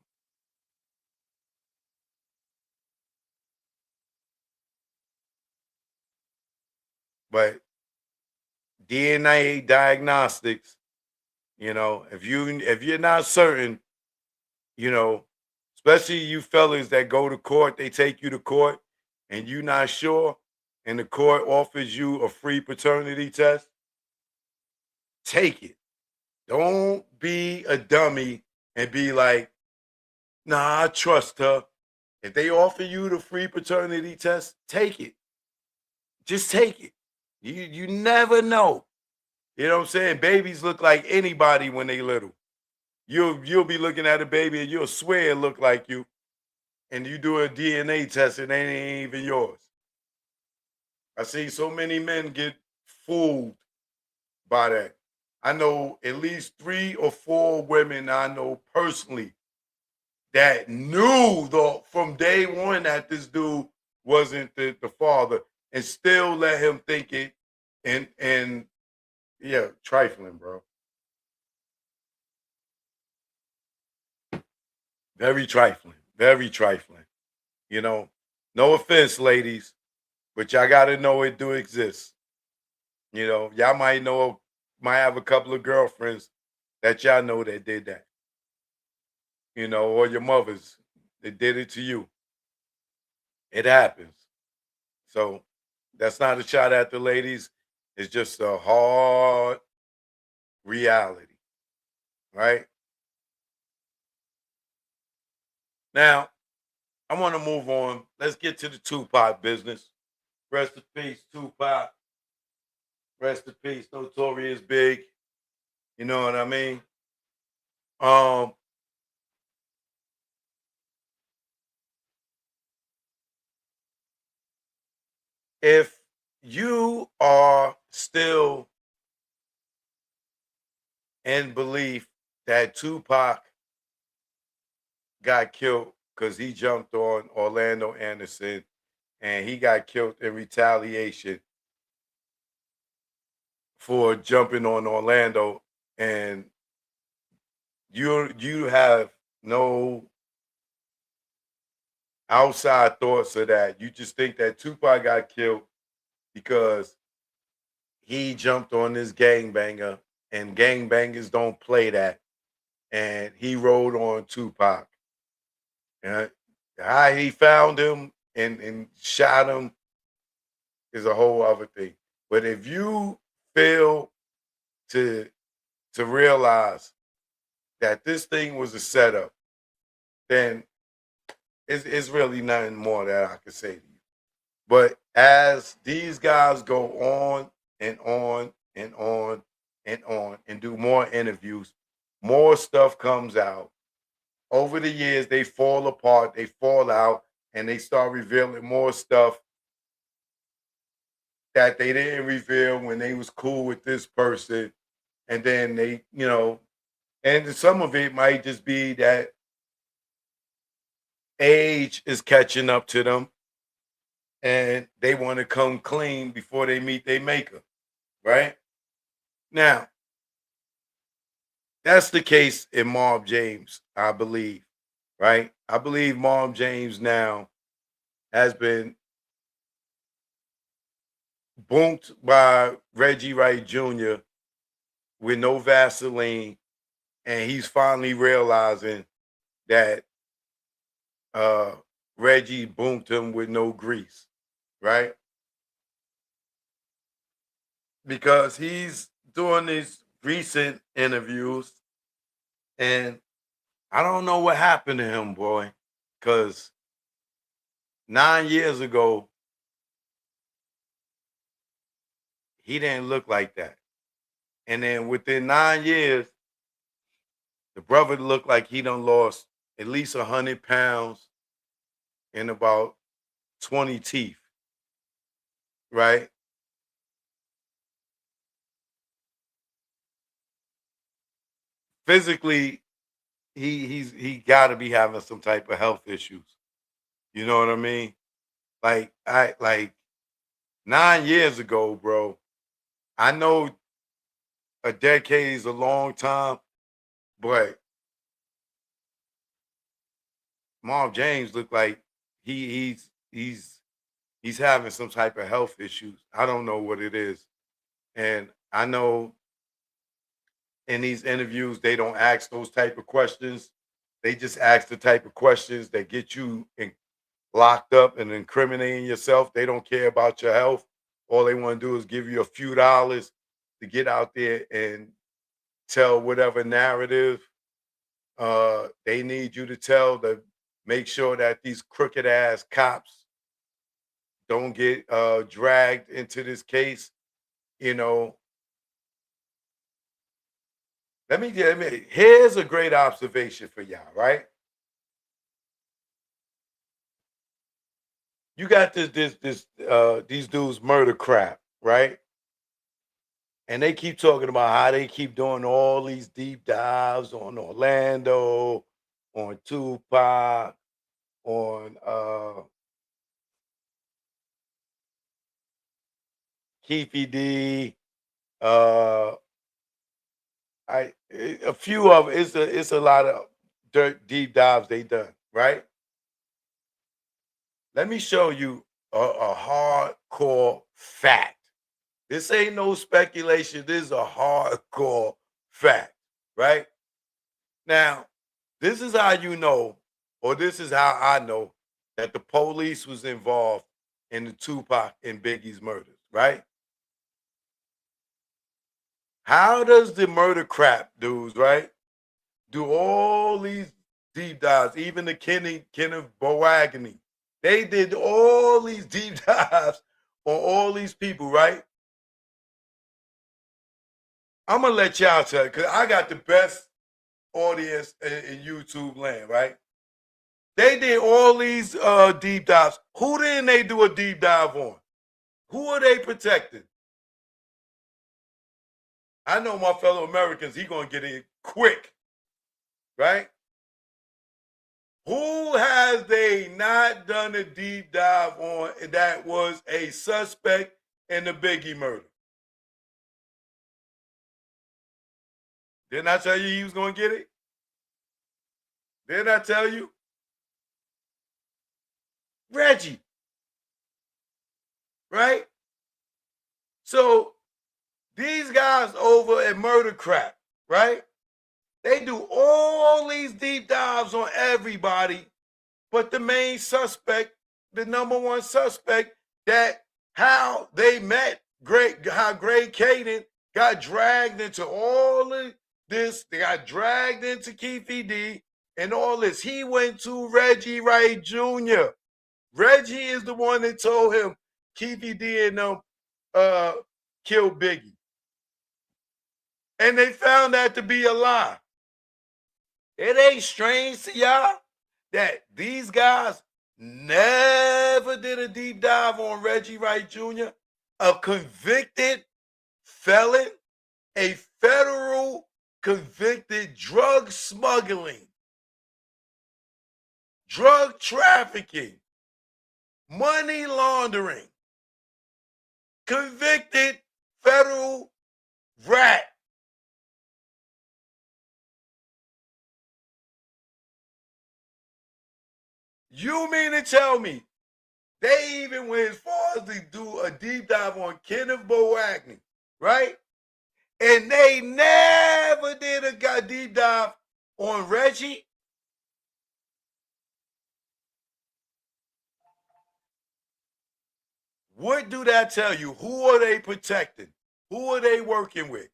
but DNA diagnostics, if you're not certain, you know, especially you fellas that go to court, they take you to court and you're not sure, and the court offers you a free paternity test, take it. Don't be a dummy and be like, nah, I trust her. If they offer you the free paternity test, take it. Just take it. You never know. You know what I'm saying? Babies look like anybody when they little. You'll be looking at a baby and you'll swear it look like you. And you do a DNA test and it ain't even yours. I see so many men get fooled by that. I know at least 3 or 4 women I know personally that knew from day one that this dude wasn't the father and still let him think it and yeah, trifling, bro. Very trifling. Very trifling. You know, no offense, ladies, but y'all gotta know it do exist. Y'all might have a couple of girlfriends that y'all know that did that. Or your mothers that did it to you. It happens. So that's not a shot at the ladies. It's just a hard reality, right? Now, I want to move on. Let's get to the Tupac business. Rest in peace, Tupac. Rest in peace, Notorious Big. You know what I mean? Um, if you are still in belief that Tupac got killed because he jumped on Orlando Anderson and he got killed in retaliation for jumping on Orlando, and you have no outside thoughts of that. You just think that Tupac got killed because he jumped on this gangbanger, and gangbangers don't play that, and he rode on Tupac. And how he found him and shot him is a whole other thing. But if you fail to realize that this thing was a setup, then it's really nothing more that I can say to you. But as these guys go on and on and on and on and do more interviews, more stuff comes out. Over the years, they fall apart, they fall out, and they start revealing more stuff that they didn't reveal when they was cool with this person. And then they, and some of it might just be that age is catching up to them and they want to come clean before they meet their maker, right? Now, that's the case in Marv James, I believe, right? I believe Marv James now has been bonked by Reggie Wright Jr. with no Vaseline, and he's finally realizing that Reggie bonked him with no grease, right? Because he's doing these recent interviews, and I don't know what happened to him, boy, because 9 years ago, he didn't look like that. And then within 9 years, the brother looked like he done lost at least 100 pounds and about 20 teeth, right? Physically, he got to be having some type of health issues. You know what I mean? Like 9 years ago, bro. I know a decade is a long time, but Marv James looked like he's having some type of health issues. I don't know what it is. And I know in these interviews they don't ask those type of questions. They just ask the type of questions that get you locked up and incriminating yourself. They don't care about your health. All they want to do is give you a few dollars to get out there and tell whatever narrative they need you to tell to make sure that these crooked ass cops don't get dragged into this case. Here's a great observation for y'all, right? You got these dudes murder crap, right? And they keep talking about how they keep doing all these deep dives on Orlando, on Tupac, on Keefy D, a few of it's a lot of deep dives they done, right? Let me show you a hardcore fact. This ain't no speculation. This is a hardcore fact, right? Now, this is how you know, or this is how I know that the police was involved in the Tupac and Biggie's murders, right? How does the murder crap dudes, right, do all these deep dives, even the Kenneth Boagany? They did all these deep dives on all these people, right? I'm gonna let y'all tell it because I got the best audience in YouTube land, right? They did all these deep dives. Who didn't they do a deep dive on? Who are they protecting? I know my fellow Americans, he gonna get it quick, right? Who has they not done a deep dive on that was a suspect in the Biggie murder? Didn't I tell you he was gonna get it? Didn't I tell you? Reggie. Right? So these guys over at Murder Crap, right? They do all these deep dives on everybody, but the main suspect, the number one suspect, that how they met how Greg Caden got dragged into all of this. They got dragged into Keefy D and all this. He went to Reggie Wright Jr. Reggie is the one that told him, Keefy D and them killed Biggie. And they found that to be a lie. It ain't strange to y'all that these guys never did a deep dive on Reggie Wright Jr., a convicted felon, a federal convicted drug smuggling, drug trafficking, money laundering, convicted federal rat. You mean to tell me they even went as far as to do a deep dive on Kenneth Boagny, right? And they never did a deep dive on Reggie? What do that tell you? Who are they protecting? Who are they working with?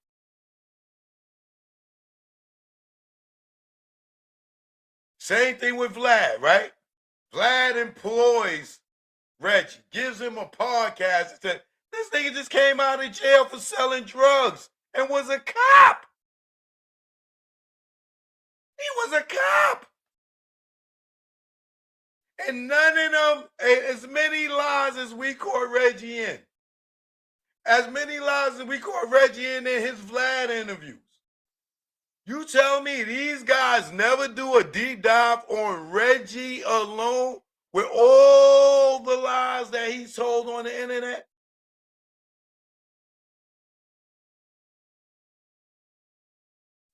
Same thing with Vlad, right? Vlad employs Reggie, gives him a podcast and said, this nigga just came out of jail for selling drugs and was a cop. He was a cop. And none of them, as many lies as we caught Reggie in, as many lies as we caught Reggie in his Vlad interviews. You tell me these guys never do a deep dive on Reggie alone with all the lies that he told on the internet?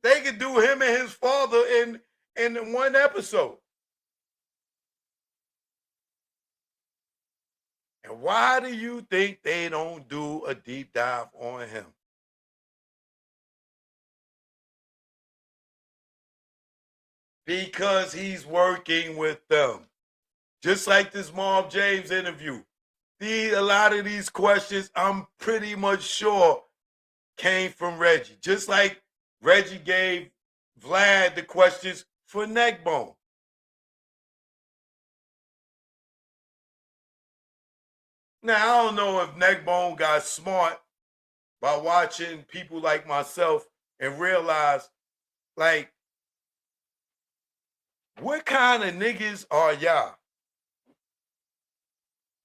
They could do him and his father in one episode. And why do you think they don't do a deep dive on him? Because he's working with them. Just like this Marv James interview. A lot of these questions, I'm pretty much sure, came from Reggie. Just like Reggie gave Vlad the questions for Neckbone. Now, I don't know if Neckbone got smart by watching people like myself and realized, like, what kind of niggas are y'all?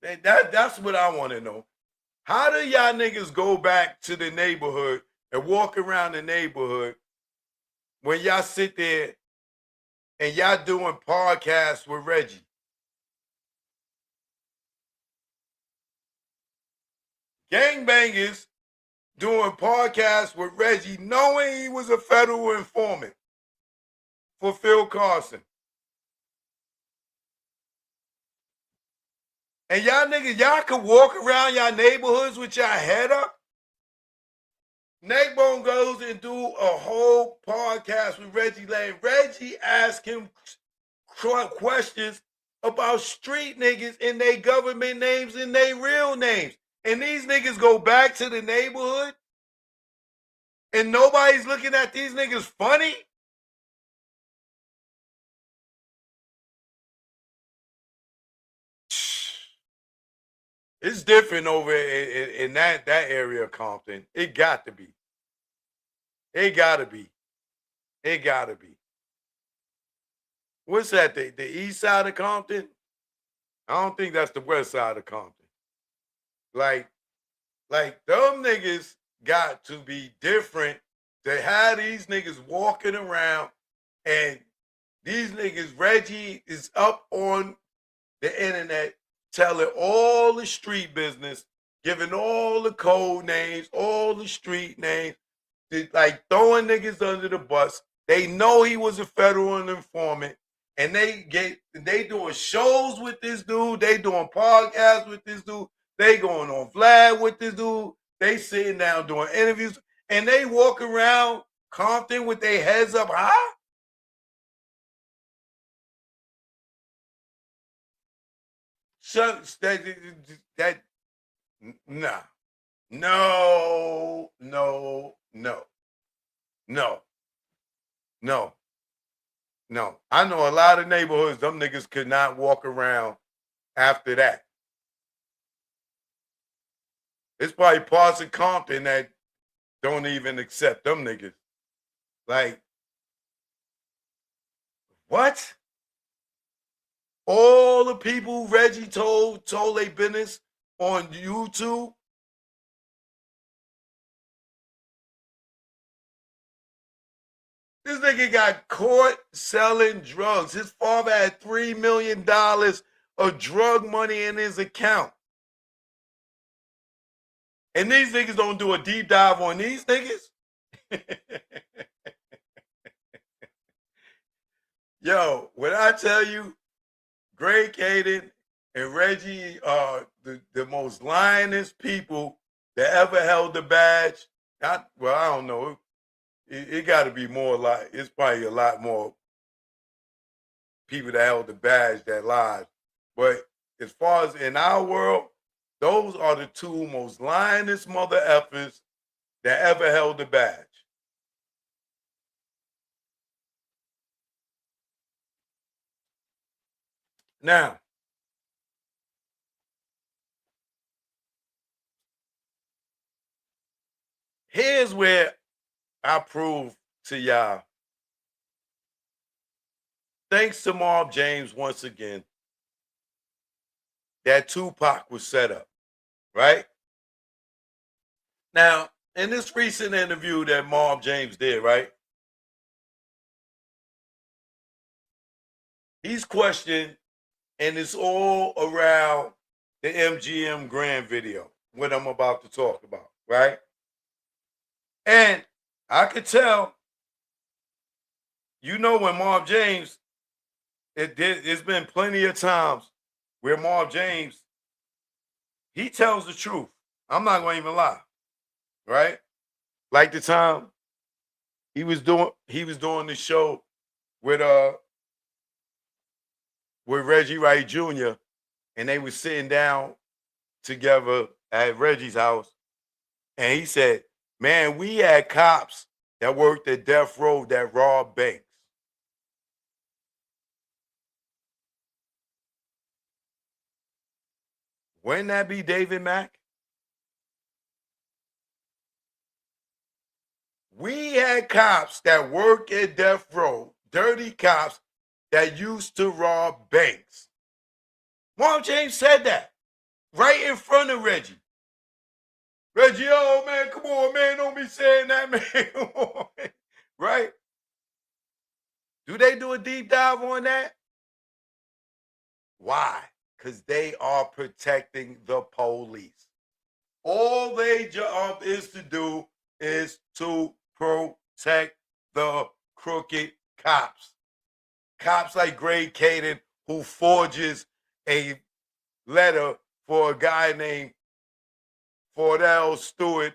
That's what I want to know. How do y'all niggas go back to the neighborhood and walk around the neighborhood when y'all sit there and y'all doing podcasts with Reggie? Gangbangers doing podcasts with Reggie knowing he was a federal informant for Phil Carson. And y'all niggas, y'all could walk around y'all neighborhoods with y'all head up. Neckbone goes and do a whole podcast with Reggie Lane. Reggie asked him questions about street niggas and their government names and their real names. And these niggas go back to the neighborhood and nobody's looking at these niggas funny? It's different over in that area of Compton. It got to be. It gotta be. It gotta be. What's that? The east side of Compton? I don't think that's the west side of Compton. Like them niggas got to be different to have these niggas walking around and these niggas, Reggie is up on the internet telling all the street business, giving all the code names, all the street names, like throwing niggas under the bus. They know he was a federal informant, and they doing shows with this dude. They doing podcasts with this dude. They going on Vlad with this dude. They sitting down doing interviews, and they walk around Compton with their heads up high. So that nah. No. I know a lot of neighborhoods, them niggas could not walk around after that. It's probably parts of Compton that don't even accept them niggas. Like, what? All the people Reggie told their business on YouTube. This nigga got caught selling drugs. His father had $3 million of drug money in his account. And these niggas don't do a deep dive on these niggas? Yo, when I tell you, Greg Caden and Reggie are the most lionest people that ever held the badge. I don't know. It got to be more like, it's probably a lot more people that held the badge that lied. But as far as in our world, those are the two most lionest mother effers that ever held the badge. Now, here's where I prove to y'all, thanks to Mob James once again, that Tupac was set up, right? Now, in this recent interview that Mob James did, right? He's questioned, and it's all around the MGM Grand video, what I'm about to talk about, right? And I could tell, when Mob James, it's been plenty of times where Mob James, he tells the truth. I'm not going to even lie, right? Like the time he was doing the show with Reggie Wright Jr. and they were sitting down together at Reggie's house, and he said, "Man, we had cops that worked at Death Row that robbed banks." Wouldn't that be David Mack? We had cops that work at Death Row, dirty cops that used to rob banks. Mob James said that right in front of Reggie. Reggie, oh man, come on, man, don't be saying that, man. Right? Do they do a deep dive on that? Why? Because they are protecting the police. All their job is to do is to protect the crooked cops. Cops like Greg Caden, who forges a letter for a guy named Fordell Stewart,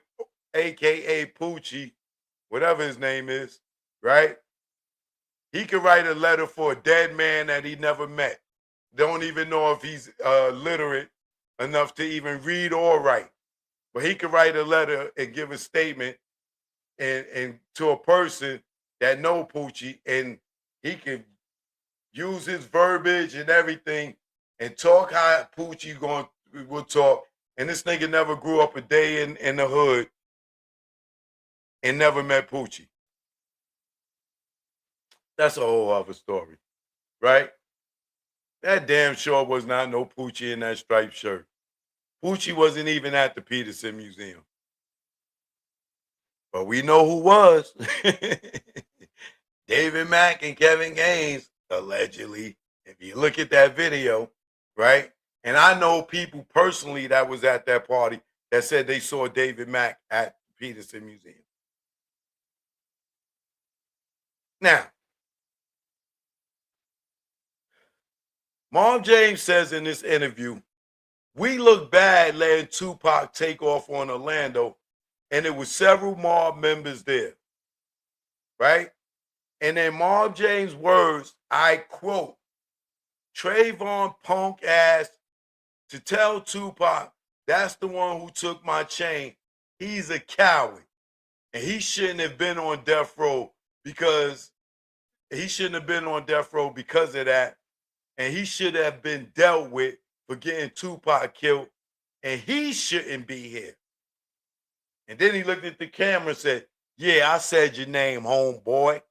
a.k.a. Poochie, whatever his name is, right? He could write a letter for a dead man that he never met. Don't even know if he's literate enough to even read or write. But he could write a letter and give a statement and to a person that know Poochie, and he could use his verbiage and everything and talk how Poochie will talk. And this nigga never grew up a day in the hood and never met Poochie. That's a whole other story, right? That damn sure was not no Poochie in that striped shirt. Poochie wasn't even at the Peterson Museum. But we know who was. David Mack and Kevin Gaines, allegedly. If you look at that video, right? And I know people personally that was at that party that said they saw David Mack at the Peterson Museum. Now, Mob James says in this interview, we look bad letting Tupac take off on Orlando, and there were several mob members there, right? And in Mob James' words, I quote, Trayvon punk ass to tell Tupac that's the one who took my chain. He's a coward. And he shouldn't have been on death row because of that. And he should have been dealt with for getting Tupac killed. And he shouldn't be here. And then he looked at the camera and said, yeah, I said your name, homeboy.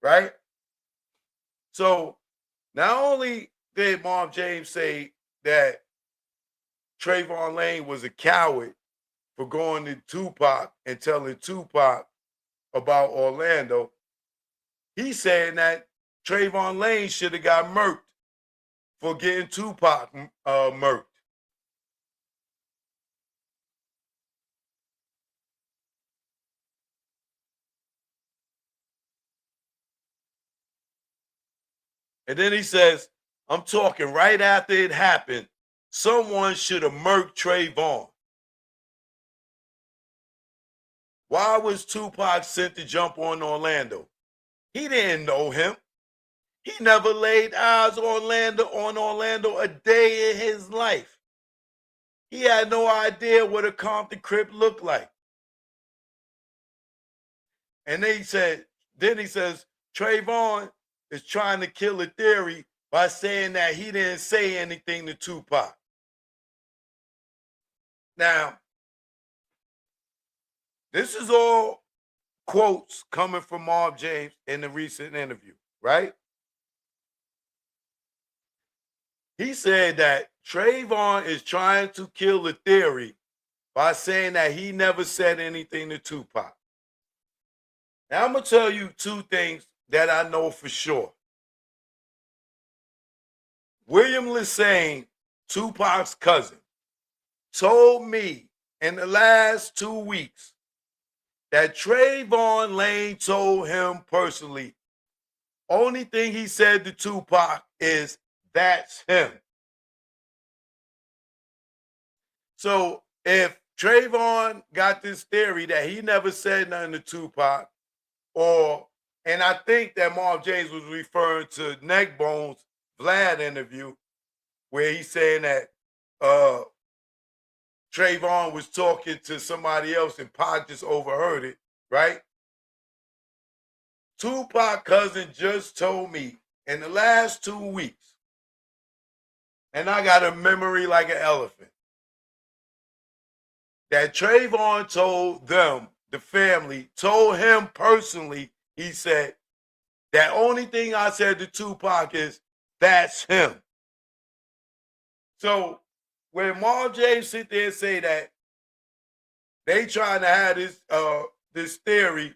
Right? So not only did Mom James say that Trayvon Lane was a coward for going to Tupac and telling Tupac about Orlando, he's saying that Trayvon Lane should have got murked for getting Tupac murked. And then he says, I'm talking right after it happened, someone should have murked Trayvon. Why was Tupac sent to jump on Orlando? He didn't know him. He never laid eyes on Orlando a day in his life. He had no idea what a Compton Crip looked like. And then he says, Trayvon is trying to kill a theory by saying that he didn't say anything to Tupac. Now, this is all quotes coming from Marv James in the recent interview, right? He said that Trayvon is trying to kill the theory by saying that he never said anything to Tupac. Now, I'm going to tell you two things that I know for sure. William Lassane, Tupac's cousin, told me in the last 2 weeks that Trayvon Lane told him personally, only thing he said to Tupac is, that's him. So if Trayvon got this theory that he never said nothing to Tupac, and I think that Marv James was referring to Neckbone's Vlad interview, where he's saying that Trayvon was talking to somebody else and Pac just overheard it, right? Tupac cousin just told me in the last 2 weeks, and I got a memory like an elephant, that Trayvon told them, the family, told him personally, he said, that only thing I said to Tupac is, that's him. So when Marv James sit there and say that they trying to have this theory,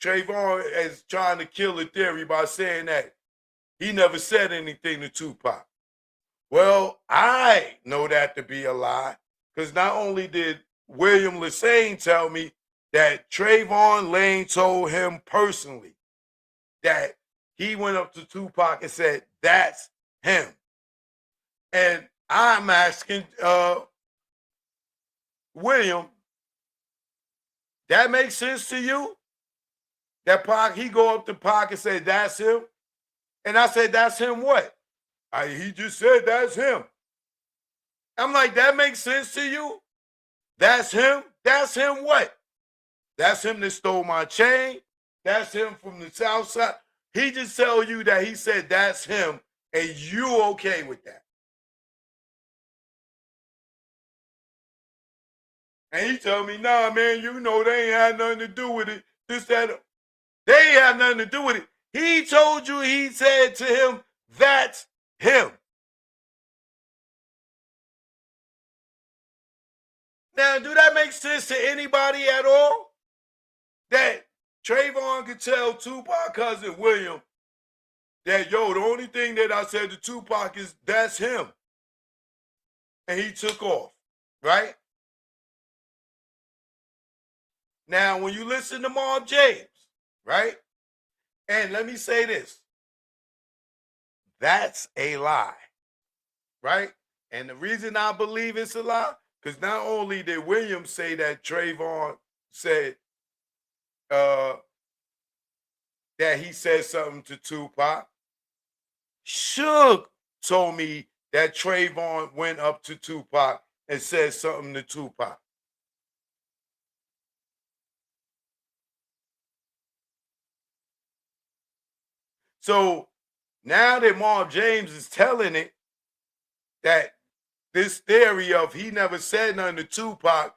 Trayvon is trying to kill the theory by saying that he never said anything to Tupac. Well, I know that to be a lie, because not only did William Lassane tell me that Trayvon Lane told him personally that he went up to Tupac and said, that's him. And I'm asking William, that makes sense to you? That Pac, he go up to Pac and say, that's him? And I said, that's him what? He just said, that's him. I'm like, that makes sense to you? That's him? That's him what? That's him that stole my chain? That's him from the South Side? He just tell you that he said that's him, and you okay with that. And he told me, nah, man, you know they ain't had nothing to do with it. This, that. They ain't have nothing to do with it. He told you, he said to him, that's him. Now, do that make sense to anybody at all? That Trayvon could tell Tupac cousin William that, yo, the only thing that I said to Tupac is, that's him. And he took off, right? Now, when you listen to Marv James, right? And let me say this. That's a lie, right? And the reason I believe it's a lie, because not only did William say that Trayvon said that he said something to Tupac, Suge told me that Trayvon went up to Tupac and said something to Tupac. So now that Marv James is telling it, that this theory of he never said nothing to Tupac,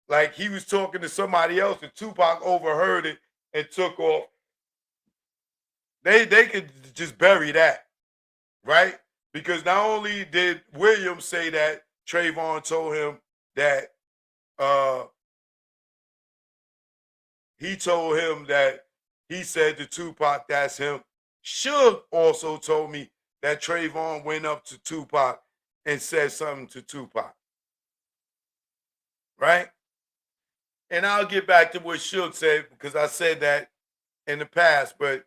like he was talking to somebody else and Tupac overheard it and took off. They could just bury that, right? Because not only did Williams say that Trayvon told him that he told him that he said to Tupac, that's him. Suge also told me that Trayvon went up to Tupac and said something to Tupac. Right? And I'll get back to what Suge said because I said that in the past, but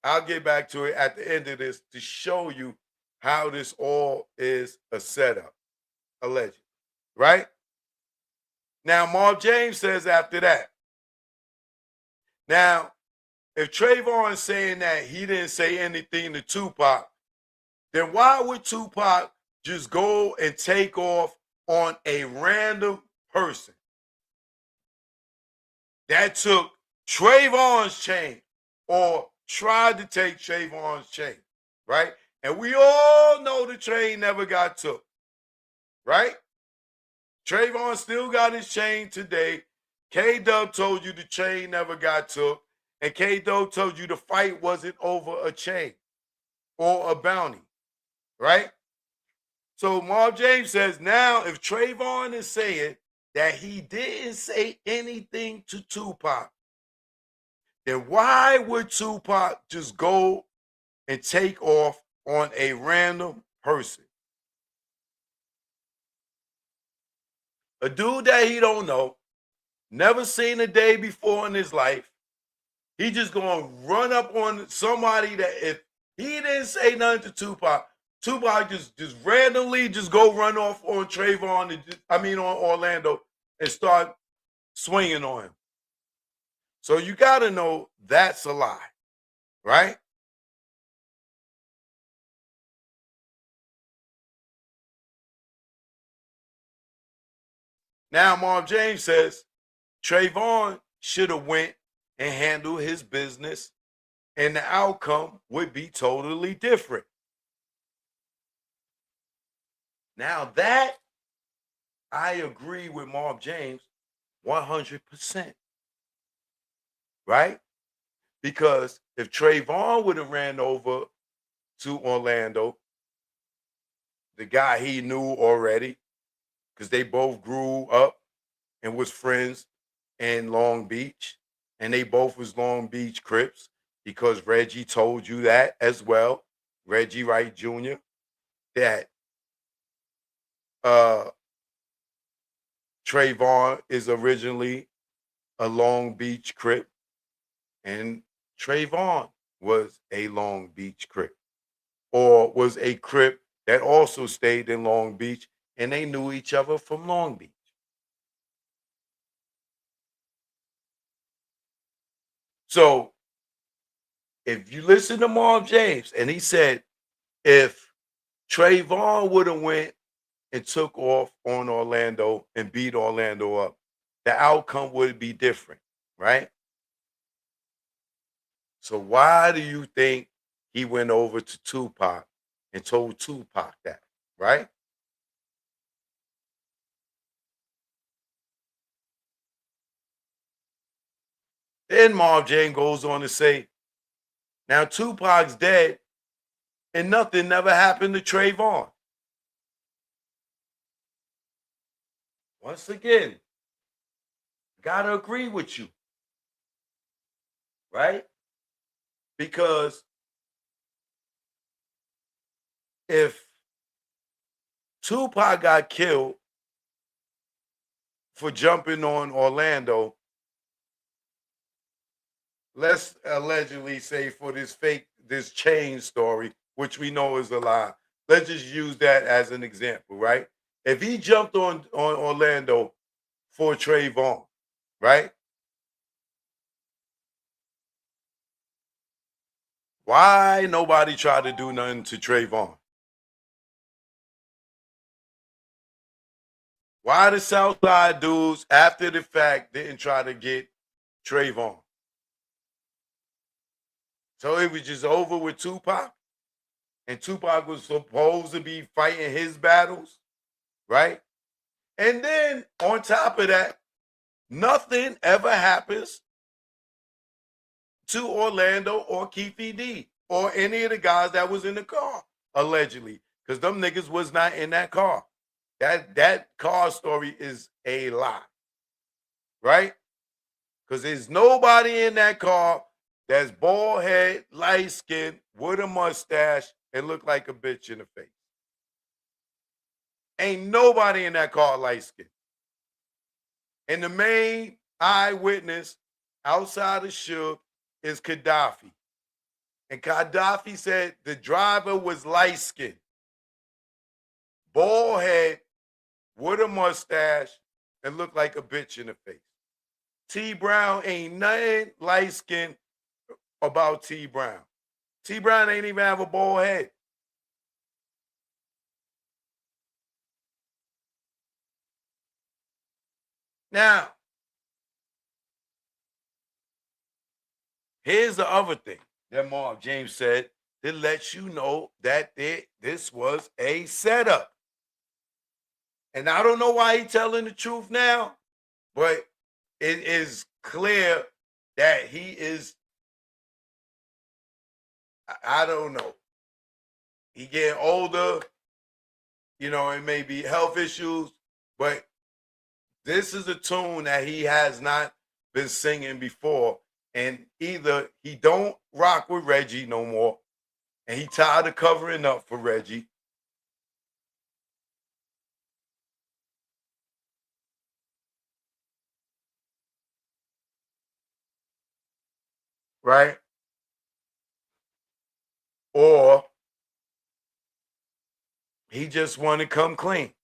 I'll get back to it at the end of this to show you how this all is a setup, alleged. Right? Now, Marv James says after that. Now, if Trayvon is saying that he didn't say anything to Tupac, then why would Tupac just go and take off on a random person that took Trayvon's chain or tried to take Trayvon's chain, right? And we all know the chain never got took, right? Trayvon still got his chain today. K-Dub told you the chain never got took. And K-Dub told you the fight wasn't over a chain or a bounty, right? So Marv James says now if Trayvon is saying that he didn't say anything to Tupac, then why would Tupac just go and take off on a random person? A dude that he don't know, never seen a day before in his life. He just gonna run up on somebody that if he didn't say nothing to Tupac, Tupac just randomly just go run off on Trayvon, on Orlando and start swinging on him. So you gotta know that's a lie, right? Now Marv James says Trayvon should have went and handled his business and the outcome would be totally different. Now that I agree with Marv James 100%, right? Because if Trayvon would have ran over to Orlando, the guy he knew already, because they both grew up and was friends in Long Beach, and they both was Long Beach Crips, because Reggie told you that as well, Reggie Wright Jr., that Trayvon is originally a Long Beach Crip, and Trayvon was a Long Beach Crip, or was a Crip that also stayed in Long Beach, and they knew each other from Long Beach. So if you listen to Marv James, and he said if Trayvon would have went and took off on Orlando and beat Orlando up, the outcome would be different, right? So why do you think he went over to Tupac and told Tupac that, right? Then Marv James goes on to say, now Tupac's dead and nothing never happened to Trayvon. Once again, gotta agree with you, right? Because if Tupac got killed for jumping on Orlando, let's allegedly say for this chain story, which we know is a lie. Let's just use that as an example, right? If he jumped on Orlando for Trayvon, right? Why nobody tried to do nothing to Trayvon? Why the Southside dudes, after the fact, didn't try to get Trayvon? So it was just over with Tupac, and Tupac was supposed to be fighting his battles, right? And then on top of that, nothing ever happens to Orlando or Keefe D or any of the guys that was in the car, allegedly, because them niggas was not in that car. That car story is a lie, right? Because there's nobody in that car that's bald head, light skin, with a mustache, and look like a bitch in the face. Ain't nobody in that car light skin. And the main eyewitness outside of Suge is Gaddafi. And Gaddafi said the driver was light skinned, bald head, with a mustache, and looked like a bitch in the face. T Brown ain't nothing light skinned about T Brown. T Brown ain't even have a bald head. Now, here's the other thing that Mark James said that lets you know that this was a setup. And I don't know why he's telling the truth now, but it is clear that he is, I don't know. He getting older, you know, it may be health issues, but this is a tune that he has not been singing before. And either he don't rock with Reggie no more, and he tired of covering up for Reggie. Right? Or he just want to come clean,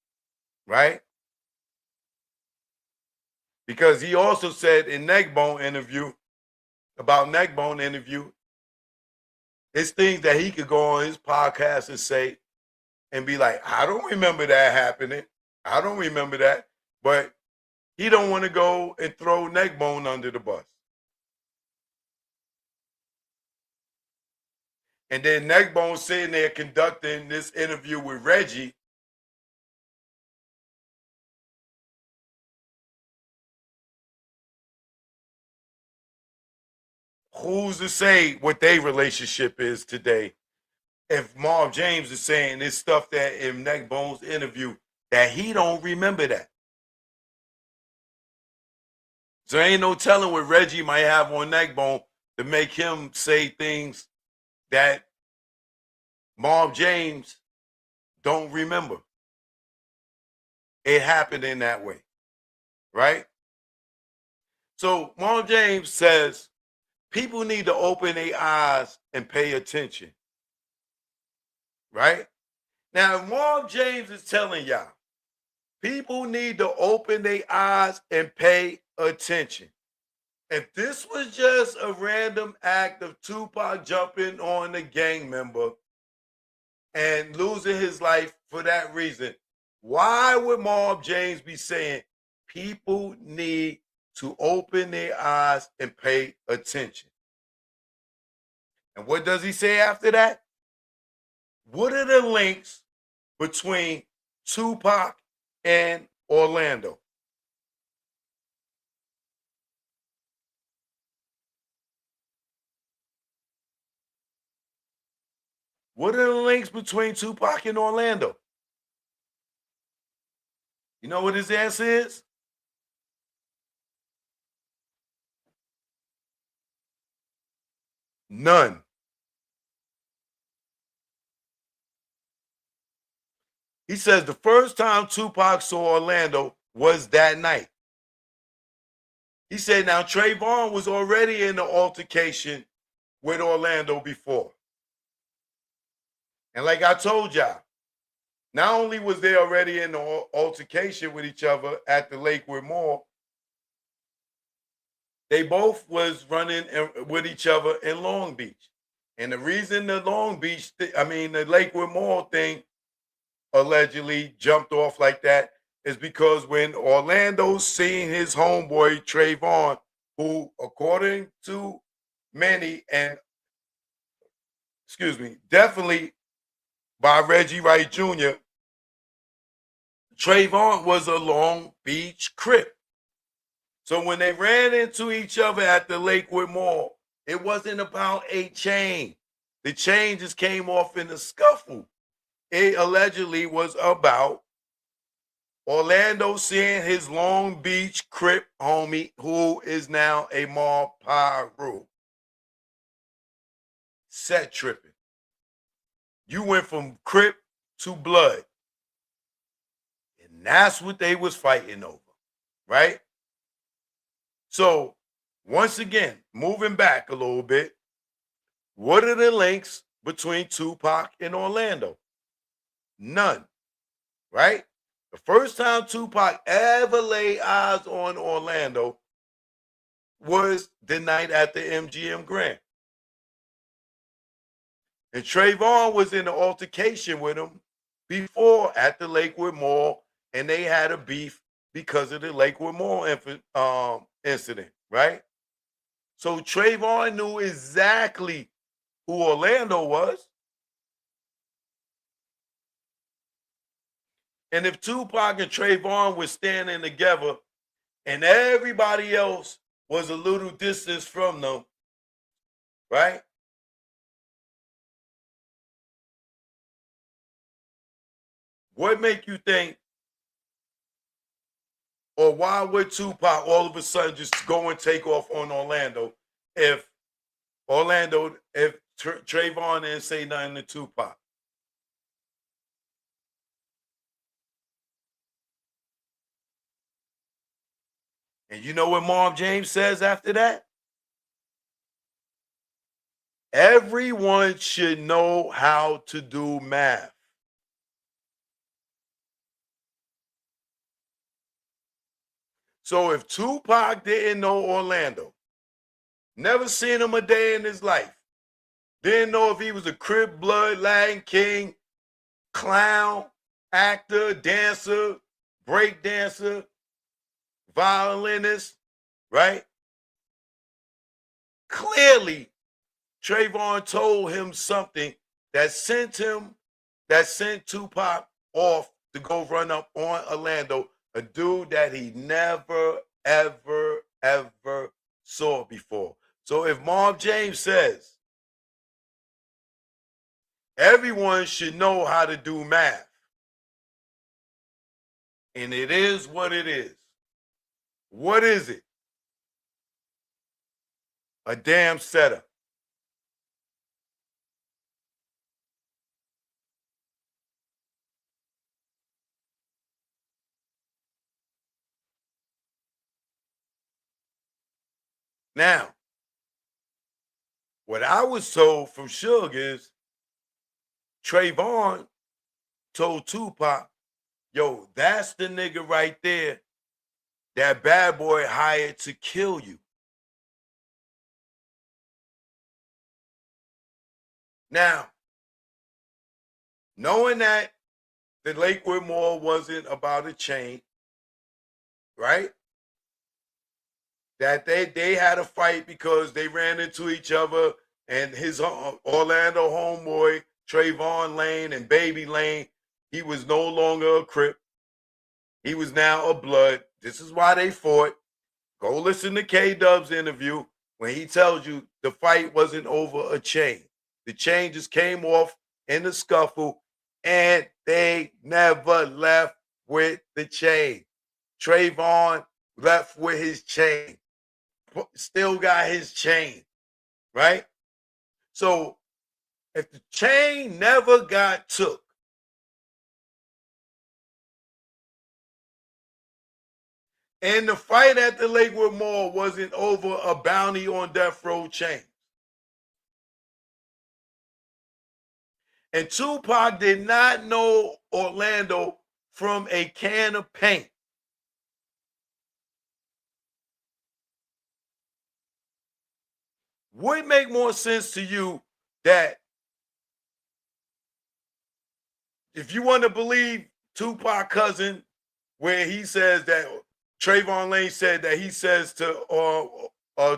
right? Because he also said in Neckbone interview, it's things that he could go on his podcast and say and be like, I don't remember that happening. I don't remember that. But he don't want to go and throw Neckbone under the bus. And then Neckbone sitting there conducting this interview with Reggie. Who's to say what their relationship is today? If Marv James is saying this stuff that in Neckbone's interview that he don't remember that. So ain't no telling what Reggie might have on Neckbone to make him say things that Marv James don't remember. It happened in that way, right? So Marv James says people need to open their eyes and pay attention, right? Now, Marv James is telling y'all, people need to open their eyes and pay attention. If this was just a random act of Tupac jumping on a gang member and losing his life for that reason, why would Marv James be saying people need to open their eyes and pay attention? And what does he say after that? What are the links between Tupac and Orlando? What are the links between Tupac and Orlando? You know what his answer is? None. He says the first time Tupac saw Orlando was that night. He said now Trayvon was already in the altercation with Orlando before. And like I told y'all, not only was they already in the altercation with each other at the Lakewood Mall, they both was running with each other in Long Beach. And the reason the the Lakewood Mall thing allegedly jumped off like that is because when Orlando seen his homeboy Trayvon, who according to many and definitely by Reggie Wright Jr., Trayvon was a Long Beach Crip. So when they ran into each other at the Lakewood Mall, it wasn't about a chain. The chain just came off in a scuffle. It allegedly was about Orlando seeing his Long Beach Crip homie, who is now a mall pyro. Set tripping. You went from Crip to Blood. And that's what they was fighting over, right? So, once again, moving back a little bit, what are the links between Tupac and Orlando? None, right? The first time Tupac ever laid eyes on Orlando was the night at the MGM Grand. And Trayvon was in an altercation with him before at the Lakewood Mall, and they had a beef because of the Lakewood Mall incident, right? So Trayvon knew exactly who Orlando was. And if Tupac and Trayvon were standing together and everybody else was a little distance from them, right? What make you think, or why would Tupac all of a sudden just go and take off on Orlando if Trayvon didn't say nothing to Tupac? And you know what Marv James says after that? Everyone should know how to do math. So if Tupac didn't know Orlando, never seen him a day in his life, didn't know if he was a Crip, Blood, Latin King, clown, actor, dancer, break dancer, violinist, right? Clearly, Trayvon told him something that sent Tupac off to go run up on Orlando, a dude that he never, ever, ever saw before. So if Marv James says everyone should know how to do math, and it is what it is, what is it? A damn setup. Now, what I was told from Suge is Trayvon told Tupac, yo, that's the nigga right there that Bad Boy hired to kill you. Now, knowing that the Lakewood Mall wasn't about a chain, right? That they had a fight because they ran into each other, and his Orlando homeboy, Trayvon Lane and Baby Lane, he was no longer a Crip. He was now a Blood. This is why they fought. Go listen to K-Dub's interview when he tells you the fight wasn't over a chain. The chain just came off in the scuffle, and they never left with the chain. Trayvon left with his chain. Still got his chain, right? So if the chain never got took, and the fight at the Lakewood Mall wasn't over a bounty on death row chain, and Tupac did not know Orlando from a can of paint, would it make more sense to you that if you want to believe Tupac cousin, where he says that Trayvon Lane said that he says to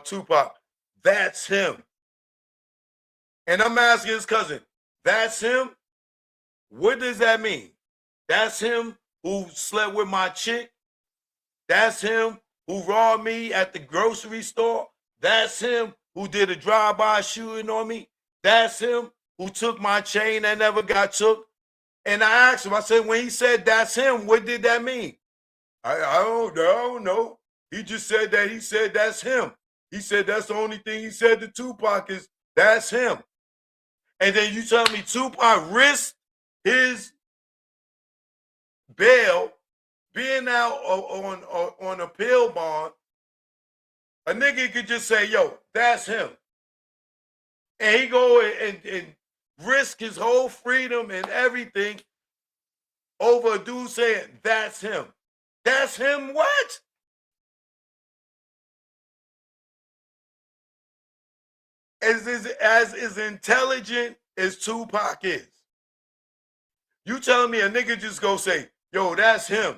Tupac, that's him. And I'm asking his cousin, that's him? What does that mean? That's him who slept with my chick. That's him who robbed me at the grocery store. That's him who did a drive-by shooting on me. That's him who took my chain that never got took. And I asked him, I said, when he said that's him, what did that mean? I don't know. He just said that he said that's him. He said that's the only thing he said to Tupac is that's him. And then you tell me Tupac risked his bail being out on a pill bond. A nigga could just say, yo, that's him. And he go and risk his whole freedom and everything over a dude saying, that's him. That's him what? As intelligent as Tupac is. You telling me a nigga just go say, yo, that's him.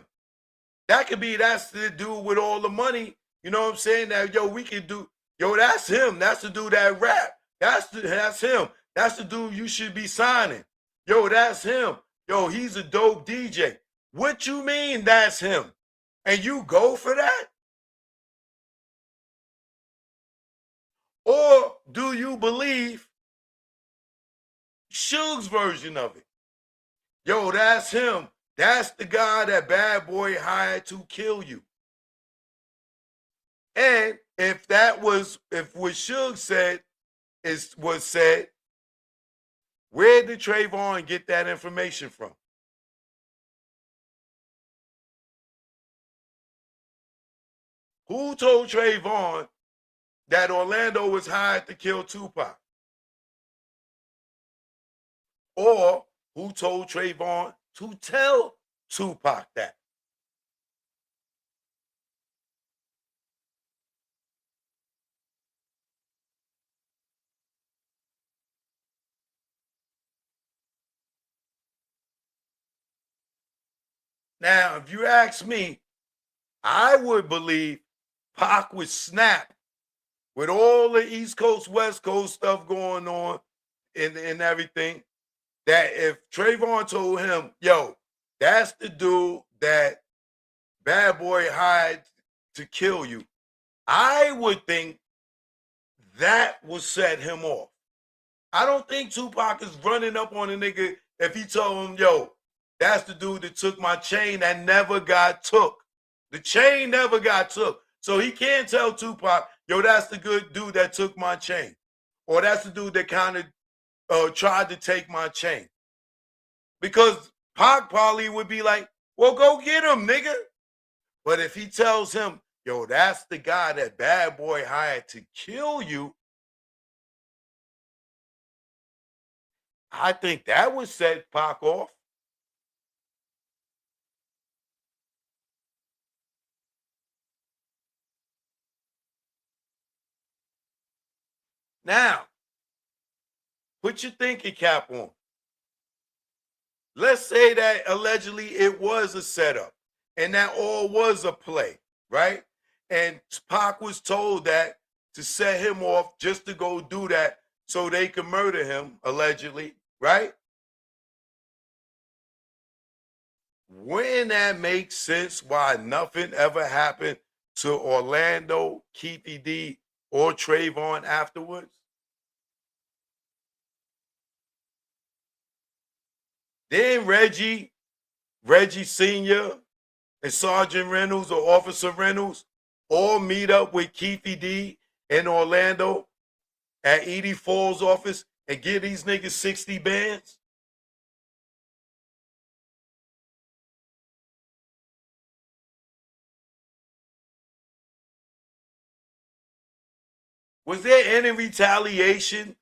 That could be, that's the dude with all the money. You know what I'm saying? That, yo, we can do, yo, that's him. That's the dude that rap. That's him. That's the dude you should be signing. Yo, that's him. Yo, he's a dope DJ. What you mean that's him? And you go for that? Or do you believe Suge's version of it? Yo, that's him. That's the guy that Bad Boy hired to kill you. And if what Suge said was said, where did Trayvon get that information from? Who told Trayvon that Orlando was hired to kill Tupac? Or who told Trayvon to tell Tupac that? Now, if you ask me, I would believe Pac would snap with all the East Coast, West Coast stuff going on and everything, that if Trayvon told him, yo, that's the dude that Bad Boy hired to kill you, I would think that would set him off. I don't think Tupac is running up on a nigga if he told him, yo, that's the dude that took my chain that never got took. The chain never got took. So he can't tell Tupac, yo, that's the good dude that took my chain. Or that's the dude that kind of tried to take my chain. Because Pac probably would be like, well, go get him, nigga. But if he tells him, yo, that's the guy that Bad Boy hired to kill you, I think that would set Pac off. Now, put your thinking cap on. Let's say that allegedly it was a setup and that all was a play, right? And Pac was told that to set him off just to go do that so they could murder him, allegedly, right? Wouldn't that make sense why nothing ever happened to Orlando, Keefy D, or Trayvon afterwards? Then Reggie Sr. and Sergeant Reynolds or Officer Reynolds all meet up with Keefy D in Orlando at Edie Fall's office and give these niggas 60 bands? Was there any retaliation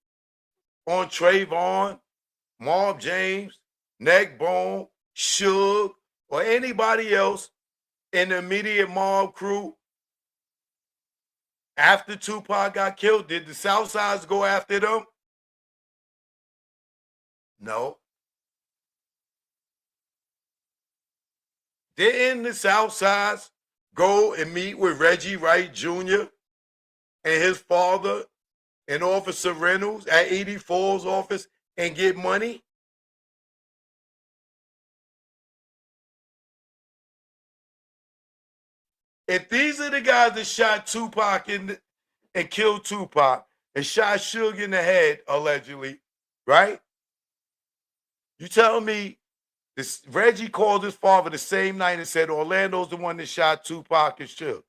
on Trayvon, Marv James, Neckbone, Suge, or anybody else in the immediate mob crew after Tupac got killed? Did the Southsides go after them? No. Didn't the Southsides go and meet with Reggie Wright Jr. and his father and Officer Reynolds at Edie Fall's office and get money? If these are the guys that shot Tupac and killed Tupac and shot Suge in the head, allegedly, right? You telling me this Reggie called his father the same night and said Orlando's the one that shot Tupac and Suge.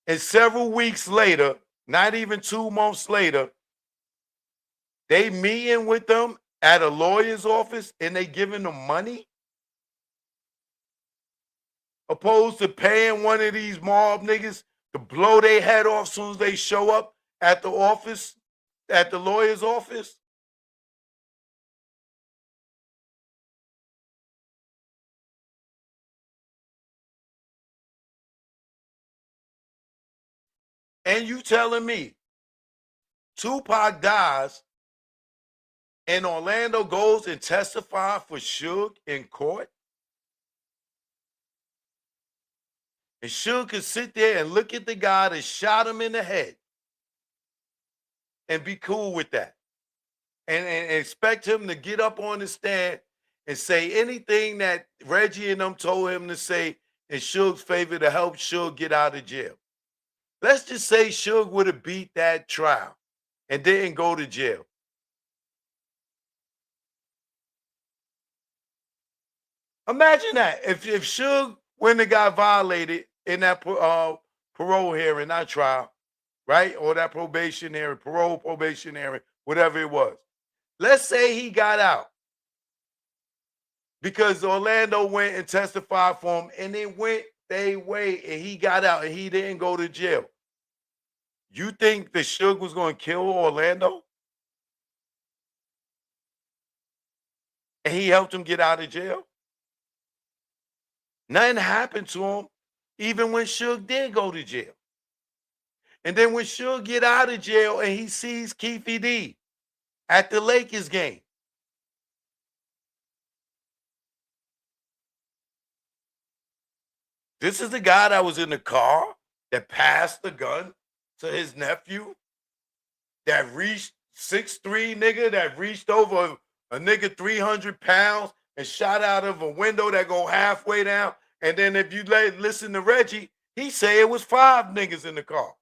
And several weeks later, not even 2 months later, they meeting with them at a lawyer's office and they giving them money? Opposed to paying one of these mob niggas to blow their head off as soon as they show up at the office, at the lawyer's office? And you telling me Tupac dies and Orlando goes and testifies for Suge in court? And Suge could sit there and look at the guy that shot him in the head and be cool with that. And expect him to get up on the stand and say anything that Reggie and them told him to say in Suge's favor to help Suge get out of jail. Let's just say Suge would have beat that trial and didn't go to jail. Imagine that. If Suge, when the guy violated in that parole hearing, not trial, right? Or that probation hearing, probation hearing, whatever it was. Let's say he got out because Orlando went and testified for him and it went their way and he got out and he didn't go to jail. You think the Suge was going to kill Orlando? And he helped him get out of jail? Nothing happened to him even when Suge did go to jail. And then when Suge get out of jail and he sees Keefy D at the Lakers game, this is the guy that was in the car that passed the gun to his nephew, that reached 6'3" nigga, that reached over a nigga 300 pounds and shot out of a window that go halfway down. And then if you listen to Reggie, he say it was 5 niggas in the car.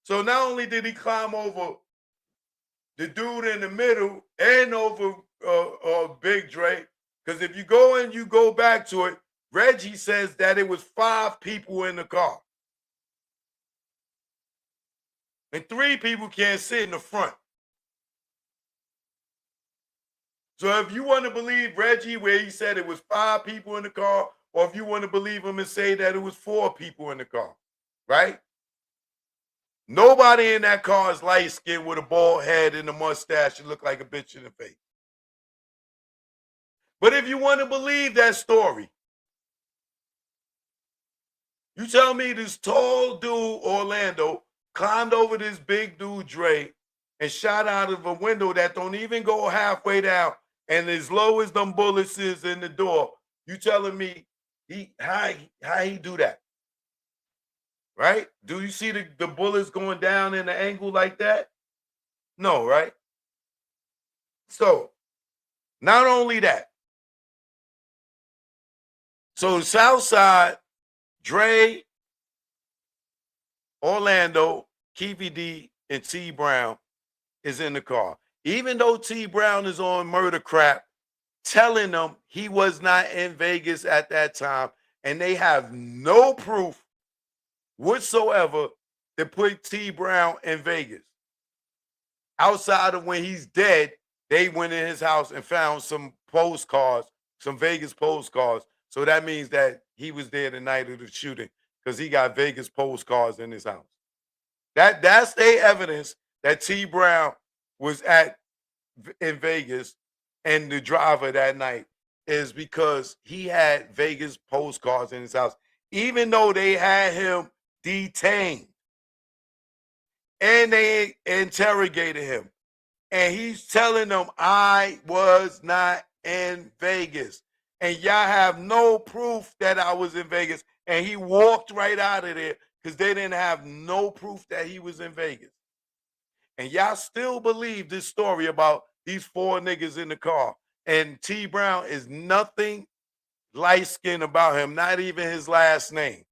So not only did he climb over the dude in the middle and over Big Dre, because if you go and you go back to it, Reggie says that it was 5 people in the car. And 3 people can't sit in the front. So if you want to believe Reggie where he said it was 5 people in the car, or if you want to believe him and say that it was 4 people in the car, right? Nobody in that car is light-skinned with a bald head and a mustache and look like a bitch in the face. But if you want to believe that story, you tell me this tall dude, Orlando, climbed over this big dude, Dre, and shot out of a window that don't even go halfway down, and as low as them bullets is in the door, you telling me how he do that? Right? Do you see the bullets going down in the angle like that? No, right? So, not only that. So, the South Side, Dre, Orlando, Keefy D, and T Brown is in the car. Even though T Brown is on murder crap, telling them he was not in Vegas at that time, and they have no proof whatsoever to put T Brown in Vegas. Outside of when he's dead, they went in his house and found some postcards, some Vegas postcards. So that means that he was there the night of the shooting because he got Vegas postcards in his house. That's their evidence that T Brown was in Vegas and the driver that night is because he had Vegas postcards in his house, even though they had him detained and they interrogated him. And he's telling them, I was not in Vegas. And y'all have no proof that I was in Vegas. And he walked right out of there because they didn't have no proof that he was in Vegas. And y'all still believe this story about these 4 niggas in the car. And T Brown is nothing light skinned about him, not even his last name.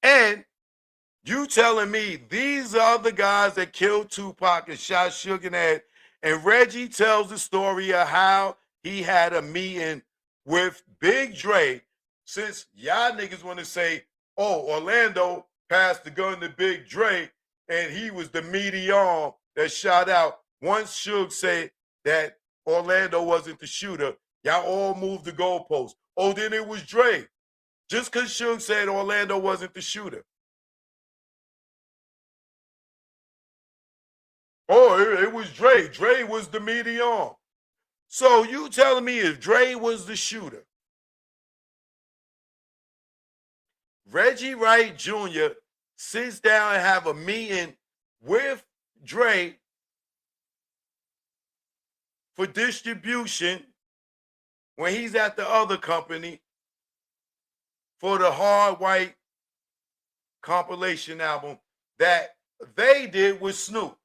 And you telling me these are the guys that killed Tupac and shot Suge in the head, and Reggie tells the story of how he had a meeting with Big Dre, since y'all niggas want to say, oh, Orlando passed the gun to Big Dre, and he was the meaty arm that shot out. Once Suge said that Orlando wasn't the shooter, y'all all moved the goalpost. Oh, then it was Dre. Just because Suge said Orlando wasn't the shooter. Oh, it was Dre. Dre was the meaty arm. So you telling me if Dre was the shooter, Reggie Wright Jr. sits down and have a meeting with Dre for distribution when he's at the other company for the Hard White compilation album that they did with Snoop.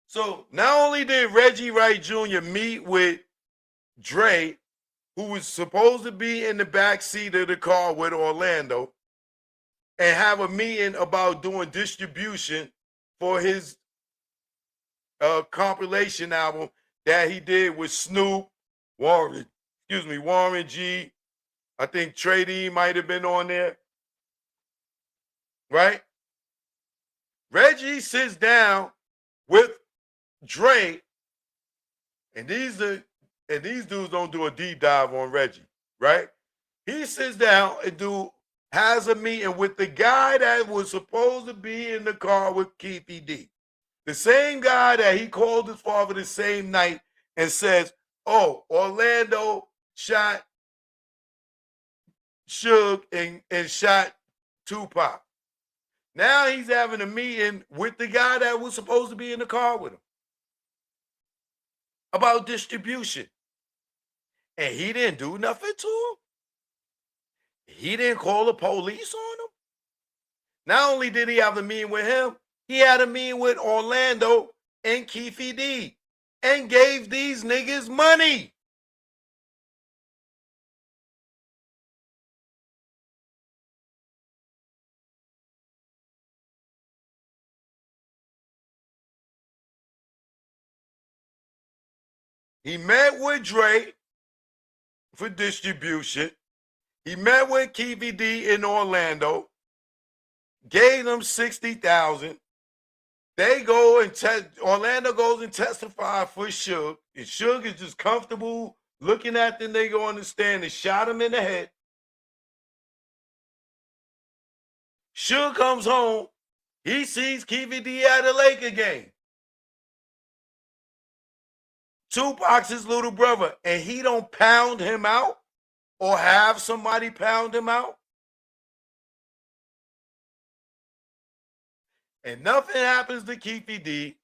So not only did Reggie Wright Jr. meet with Dre, who was supposed to be in the back seat of the car with Orlando, and have a meeting about doing distribution for his compilation album that he did with Snoop, Warren G. I think Trey D might have been on there, right? Reggie sits down with Dre, and these dudes don't do a deep dive on Reggie, right? He sits down and has a meeting with the guy that was supposed to be in the car with Keefy D. The same guy that he called his father the same night and says, oh, Orlando shot Suge and shot Tupac. Now he's having a meeting with the guy that was supposed to be in the car with him about distribution. And he didn't do nothing to him. He didn't call the police on him. Not only did he have a meeting with him, he had a meeting with Orlando and Keefy D and gave these niggas money. He met with Dre for distribution. He met with Keefy D in Orlando, gave them $60,000. They go and Orlando goes and testify for Suge. And Suge is just comfortable looking at the nigga on the stand and shot him in the head. Suge comes home. He sees Keefy D at a Laker game. Tupac's his little brother, and he don't pound him out or have somebody pound him out. And nothing happens to Keefy D.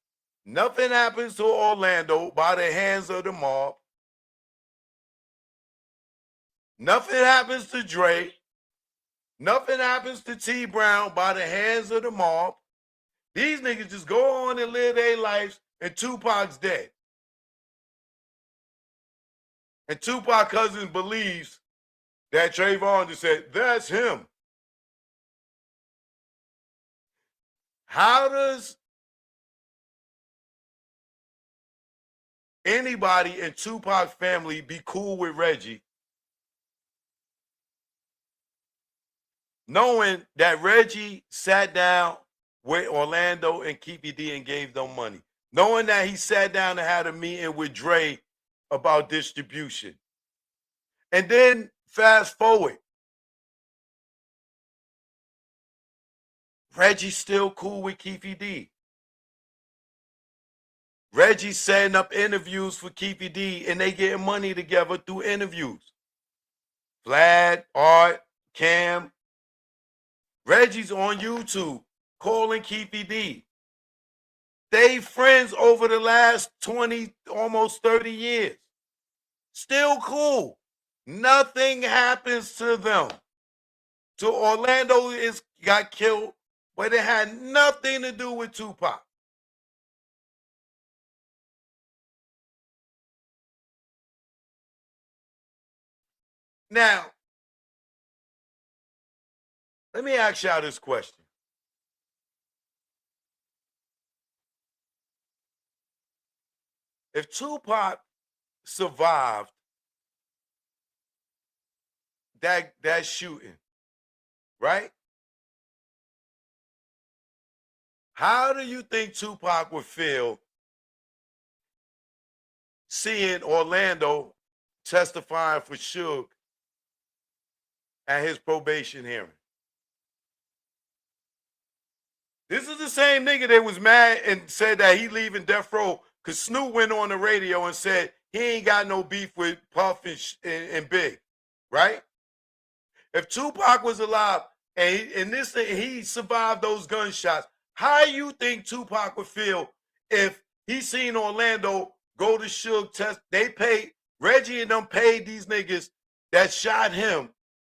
Nothing happens to Orlando by the hands of the mob. Nothing happens to Dre. Nothing happens to T Brown by the hands of the mob. These niggas just go on and live their lives, and Tupac's dead. And Tupac Cousins believes that Trayvon just said, that's him. How does anybody in Tupac's family be cool with Reggie, knowing that Reggie sat down with Orlando and Keefy D and gave them money, knowing that he sat down and had a meeting with Dre about distribution? And then fast forward, Reggie's still cool with Keefy D. Reggie's setting up interviews for Keefy D, and they getting money together through interviews. Vlad, Art, Cam. Reggie's on YouTube calling Keefy D. They friends over the last 20, almost 30 years. Still cool. Nothing happens to them. So Orlando got killed, but it had nothing to do with Tupac. Now, let me ask y'all this question. If Tupac survived that shooting, right? How do you think Tupac would feel seeing Orlando testifying for Suge at his probation hearing? This is the same nigga that was mad and said that he leaving death row because Snoop went on the radio and said he ain't got no beef with Puff and Big, right? If Tupac was alive and he survived those gunshots, how you think Tupac would feel if he seen Orlando go to Suge test? They paid Reggie and them paid these niggas that shot him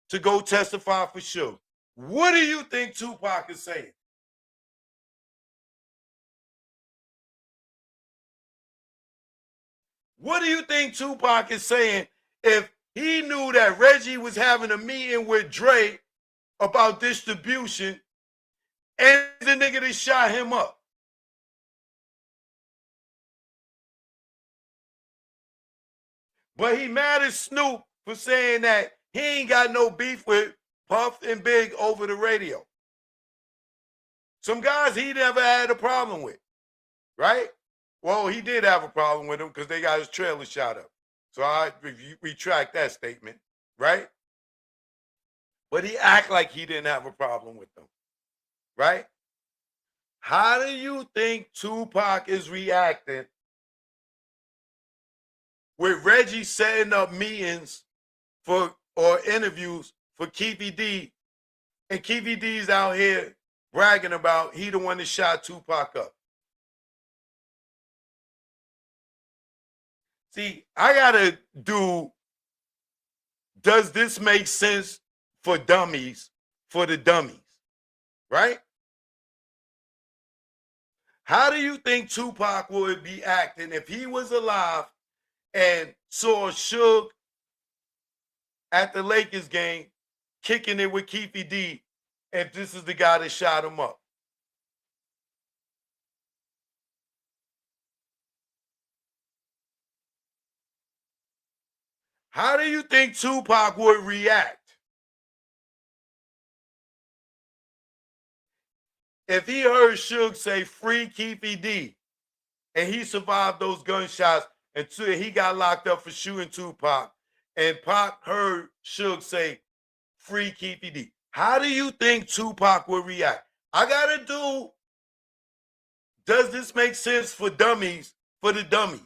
to go testify for Suge. What do you think Tupac is saying? What do you think Tupac is saying if he knew that Reggie was having a meeting with Dre about distribution and the nigga that shot him up? But he mad at Snoop for saying that he ain't got no beef with Puff and Big over the radio. Some guys he never had a problem with, right? Well, he did have a problem with them because they got his trailer shot up. So I retract that statement, right? But he act like he didn't have a problem with them, right? How do you think Tupac is reacting with Reggie setting up meetings or interviews for Keefy D, and Keefy D's out here bragging about he the one that shot Tupac up? See, I gotta do, does this make sense for dummies, for the dummies, right? How do you think Tupac would be acting if he was alive and saw Suge at the Lakers game kicking it with Keefy D if this is the guy that shot him up? How do you think Tupac would react if he heard Suge say free Keefy D and he survived those gunshots until he got locked up for shooting Tupac, and Pac heard Suge say free Keefy D? How do you think Tupac would react? I gotta do, does this make sense for dummies, for the dummies?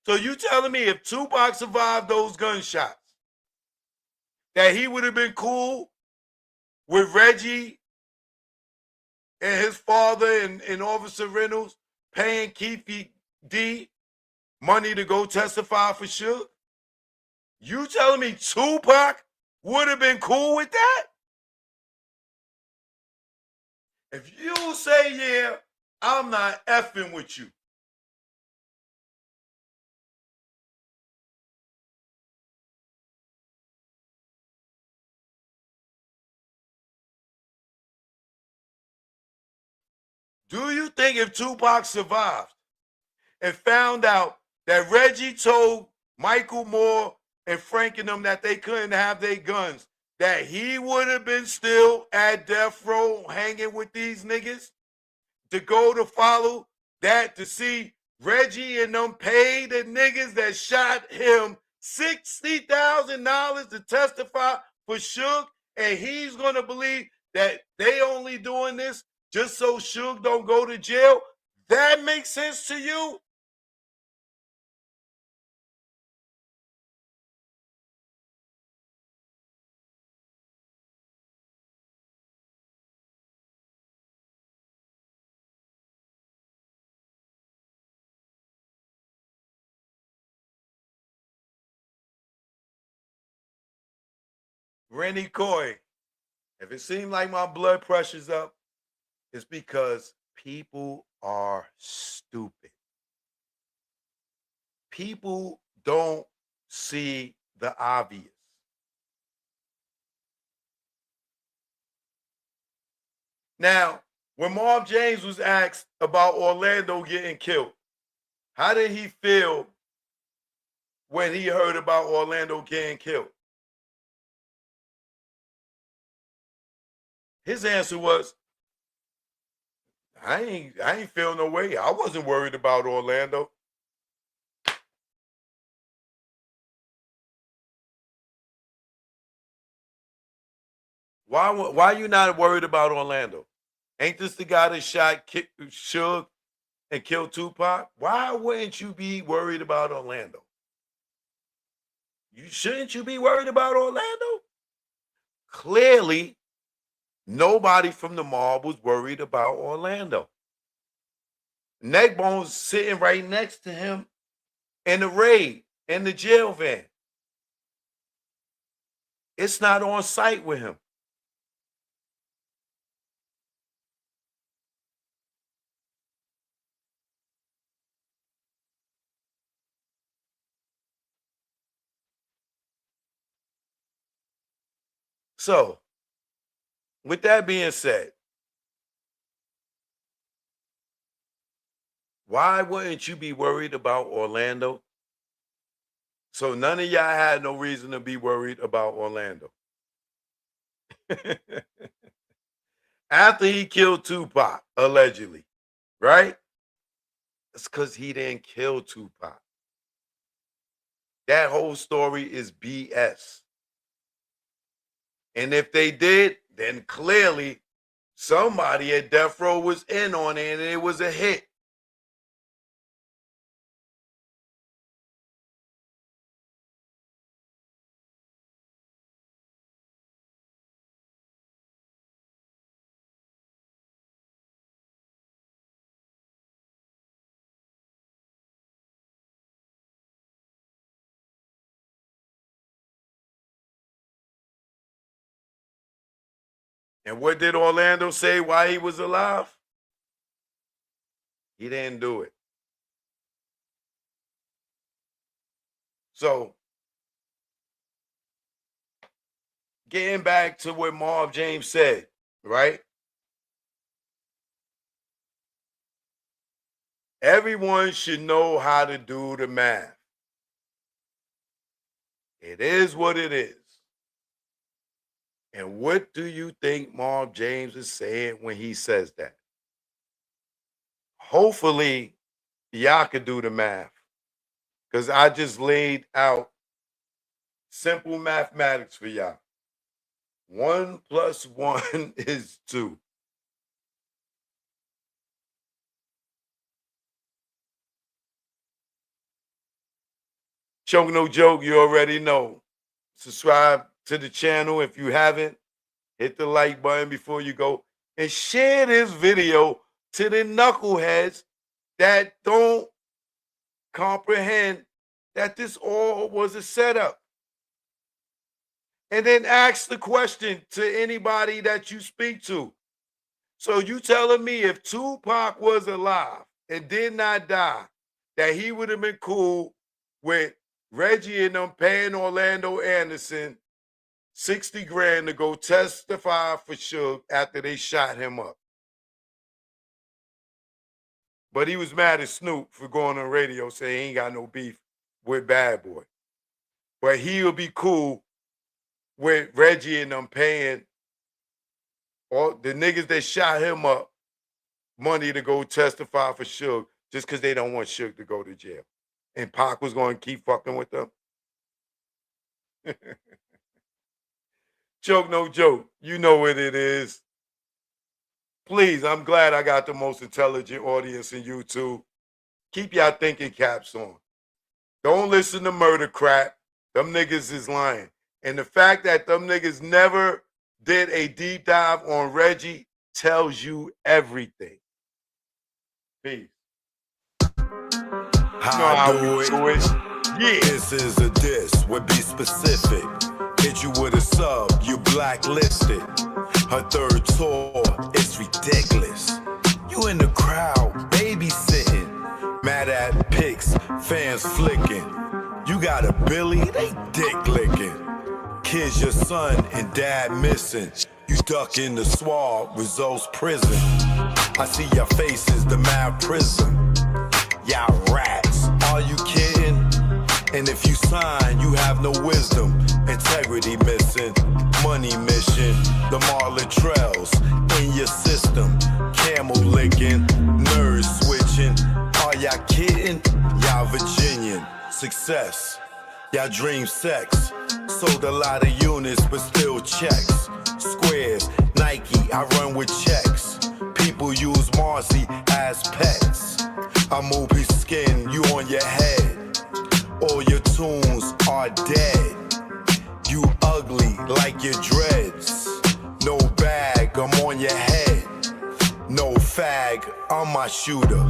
So you telling me if Tupac survived those gunshots, that he would have been cool with Reggie and his father and Officer Reynolds paying Keefy D money to go testify for Suge? You telling me Tupac would have been cool with that? If you say yeah, I'm not effing with you. Do you think if Tupac survived and found out that Reggie told Michael Moore and Frank and them that they couldn't have their guns, that he would have been still at death row hanging with these niggas to go to follow that, to see Reggie and them pay the niggas that shot him $60,000 to testify for Suge, and he's gonna believe that they only doing this just so Suge don't go to jail? That makes sense to you? Rennie Coy, if it seems like my blood pressure's up, it's because people are stupid. People don't see the obvious. Now, when Marv James was asked about Orlando getting killed, how did he feel when he heard about Orlando getting killed? His answer was, I ain't feel no way. I wasn't worried about Orlando. Why you not worried about Orlando? Ain't this the guy that shot Suge and killed Tupac? Why wouldn't you be worried about Orlando? Shouldn't you be worried about Orlando? Clearly, nobody from the mob was worried about Orlando. Neckbone's sitting right next to him in the raid, in the jail van. It's not on site with him. So, with that being said, why wouldn't you be worried about Orlando? So none of y'all had no reason to be worried about Orlando. After he killed Tupac, allegedly, right? It's because he didn't kill Tupac. That whole story is BS. And if they did, then clearly somebody at Death Row was in on it and it was a hit. And what did Orlando say while he was alive? He didn't do it. So, getting back to what Marv James said, right? Everyone should know how to do the math. It is what it is. And what do you think Marv James is saying when he says that? Hopefully, y'all could do the math. Because I just laid out simple mathematics for y'all. 1 + 1 is 2. Choke no joke, you already know. Subscribe to the channel if you haven't. Hit the like button before you go. And share this video to the knuckleheads that don't comprehend that this all was a setup. And then ask the question to anybody that you speak to. So you telling me if Tupac was alive and did not die, that he would have been cool with Reggie and them paying Orlando Anderson 60 grand to go testify for Suge after they shot him up. But he was mad at Snoop for going on radio saying he ain't got no beef with Bad Boy. But he'll be cool with Reggie and them paying all the niggas that shot him up money to go testify for Suge just because they don't want Suge to go to jail. And Pac was going to keep fucking with them. Joke no joke. You know what it is. Please, I'm glad I got the most intelligent audience in YouTube. Keep y'all thinking caps on. Don't listen to murder crap. Them niggas is lying. And the fact that them niggas never did a deep dive on Reggie tells you everything. Peace. How I do it. Yeah. This is a diss, would be specific. Hit you with a sub. blacklisted. Her third tour, it's ridiculous. You in the crowd, babysitting. Mad at pics, fans flicking. You got a Billy, they dick licking. Kids, your son and dad missing. You duck in the swab, results prison. I see your faces, the mad prism. Y'all rats, are you kidding? And if you sign, you have no wisdom. Integrity missing, money mission. The Marlon Trails in your system. Camel licking, nerves switching. Are y'all kidding? Y'all Virginian. Success, y'all dream sex. Sold a lot of units, but still checks. Squares, Nike, I run with checks. People use Marcy as pets. I move his skin, you on your head. All your tunes are dead. You ugly like your dreads. No bag, I'm on your head. No fag, I'm my shooter.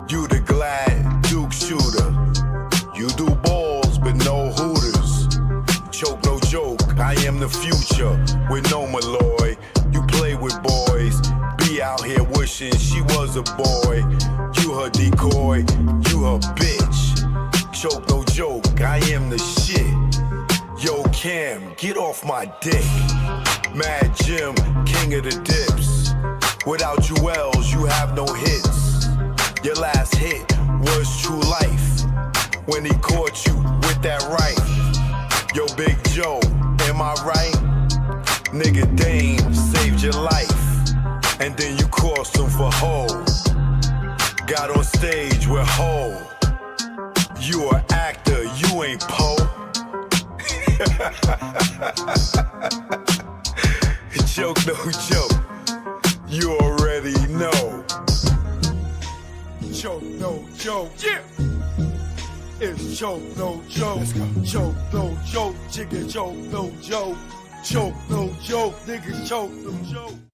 You the glad Duke shooter. You do balls, but no hooters. Choke, no joke, I am the future with no Malloy. You play with boys, be out here wishing she was a boy. You her decoy, you her bitch. Choke, no joke, I am the shit. Yo, Cam, get off my dick. Mad Jim, king of the dips. Without Jewels, you have no hits. Your last hit was True Life. When he caught you with that right. Yo, Big Joe, am I right? Nigga Dame saved your life. And then you crossed him for Ho. Got on stage with Ho. You an actor, you ain't Poe. Joke, no joke. You already know. Choke, no joke. Yeah. It's choke, no joke. Choke, no joke. Chicken choke, no joke. Choke, no joke. Niggas choke, no joke.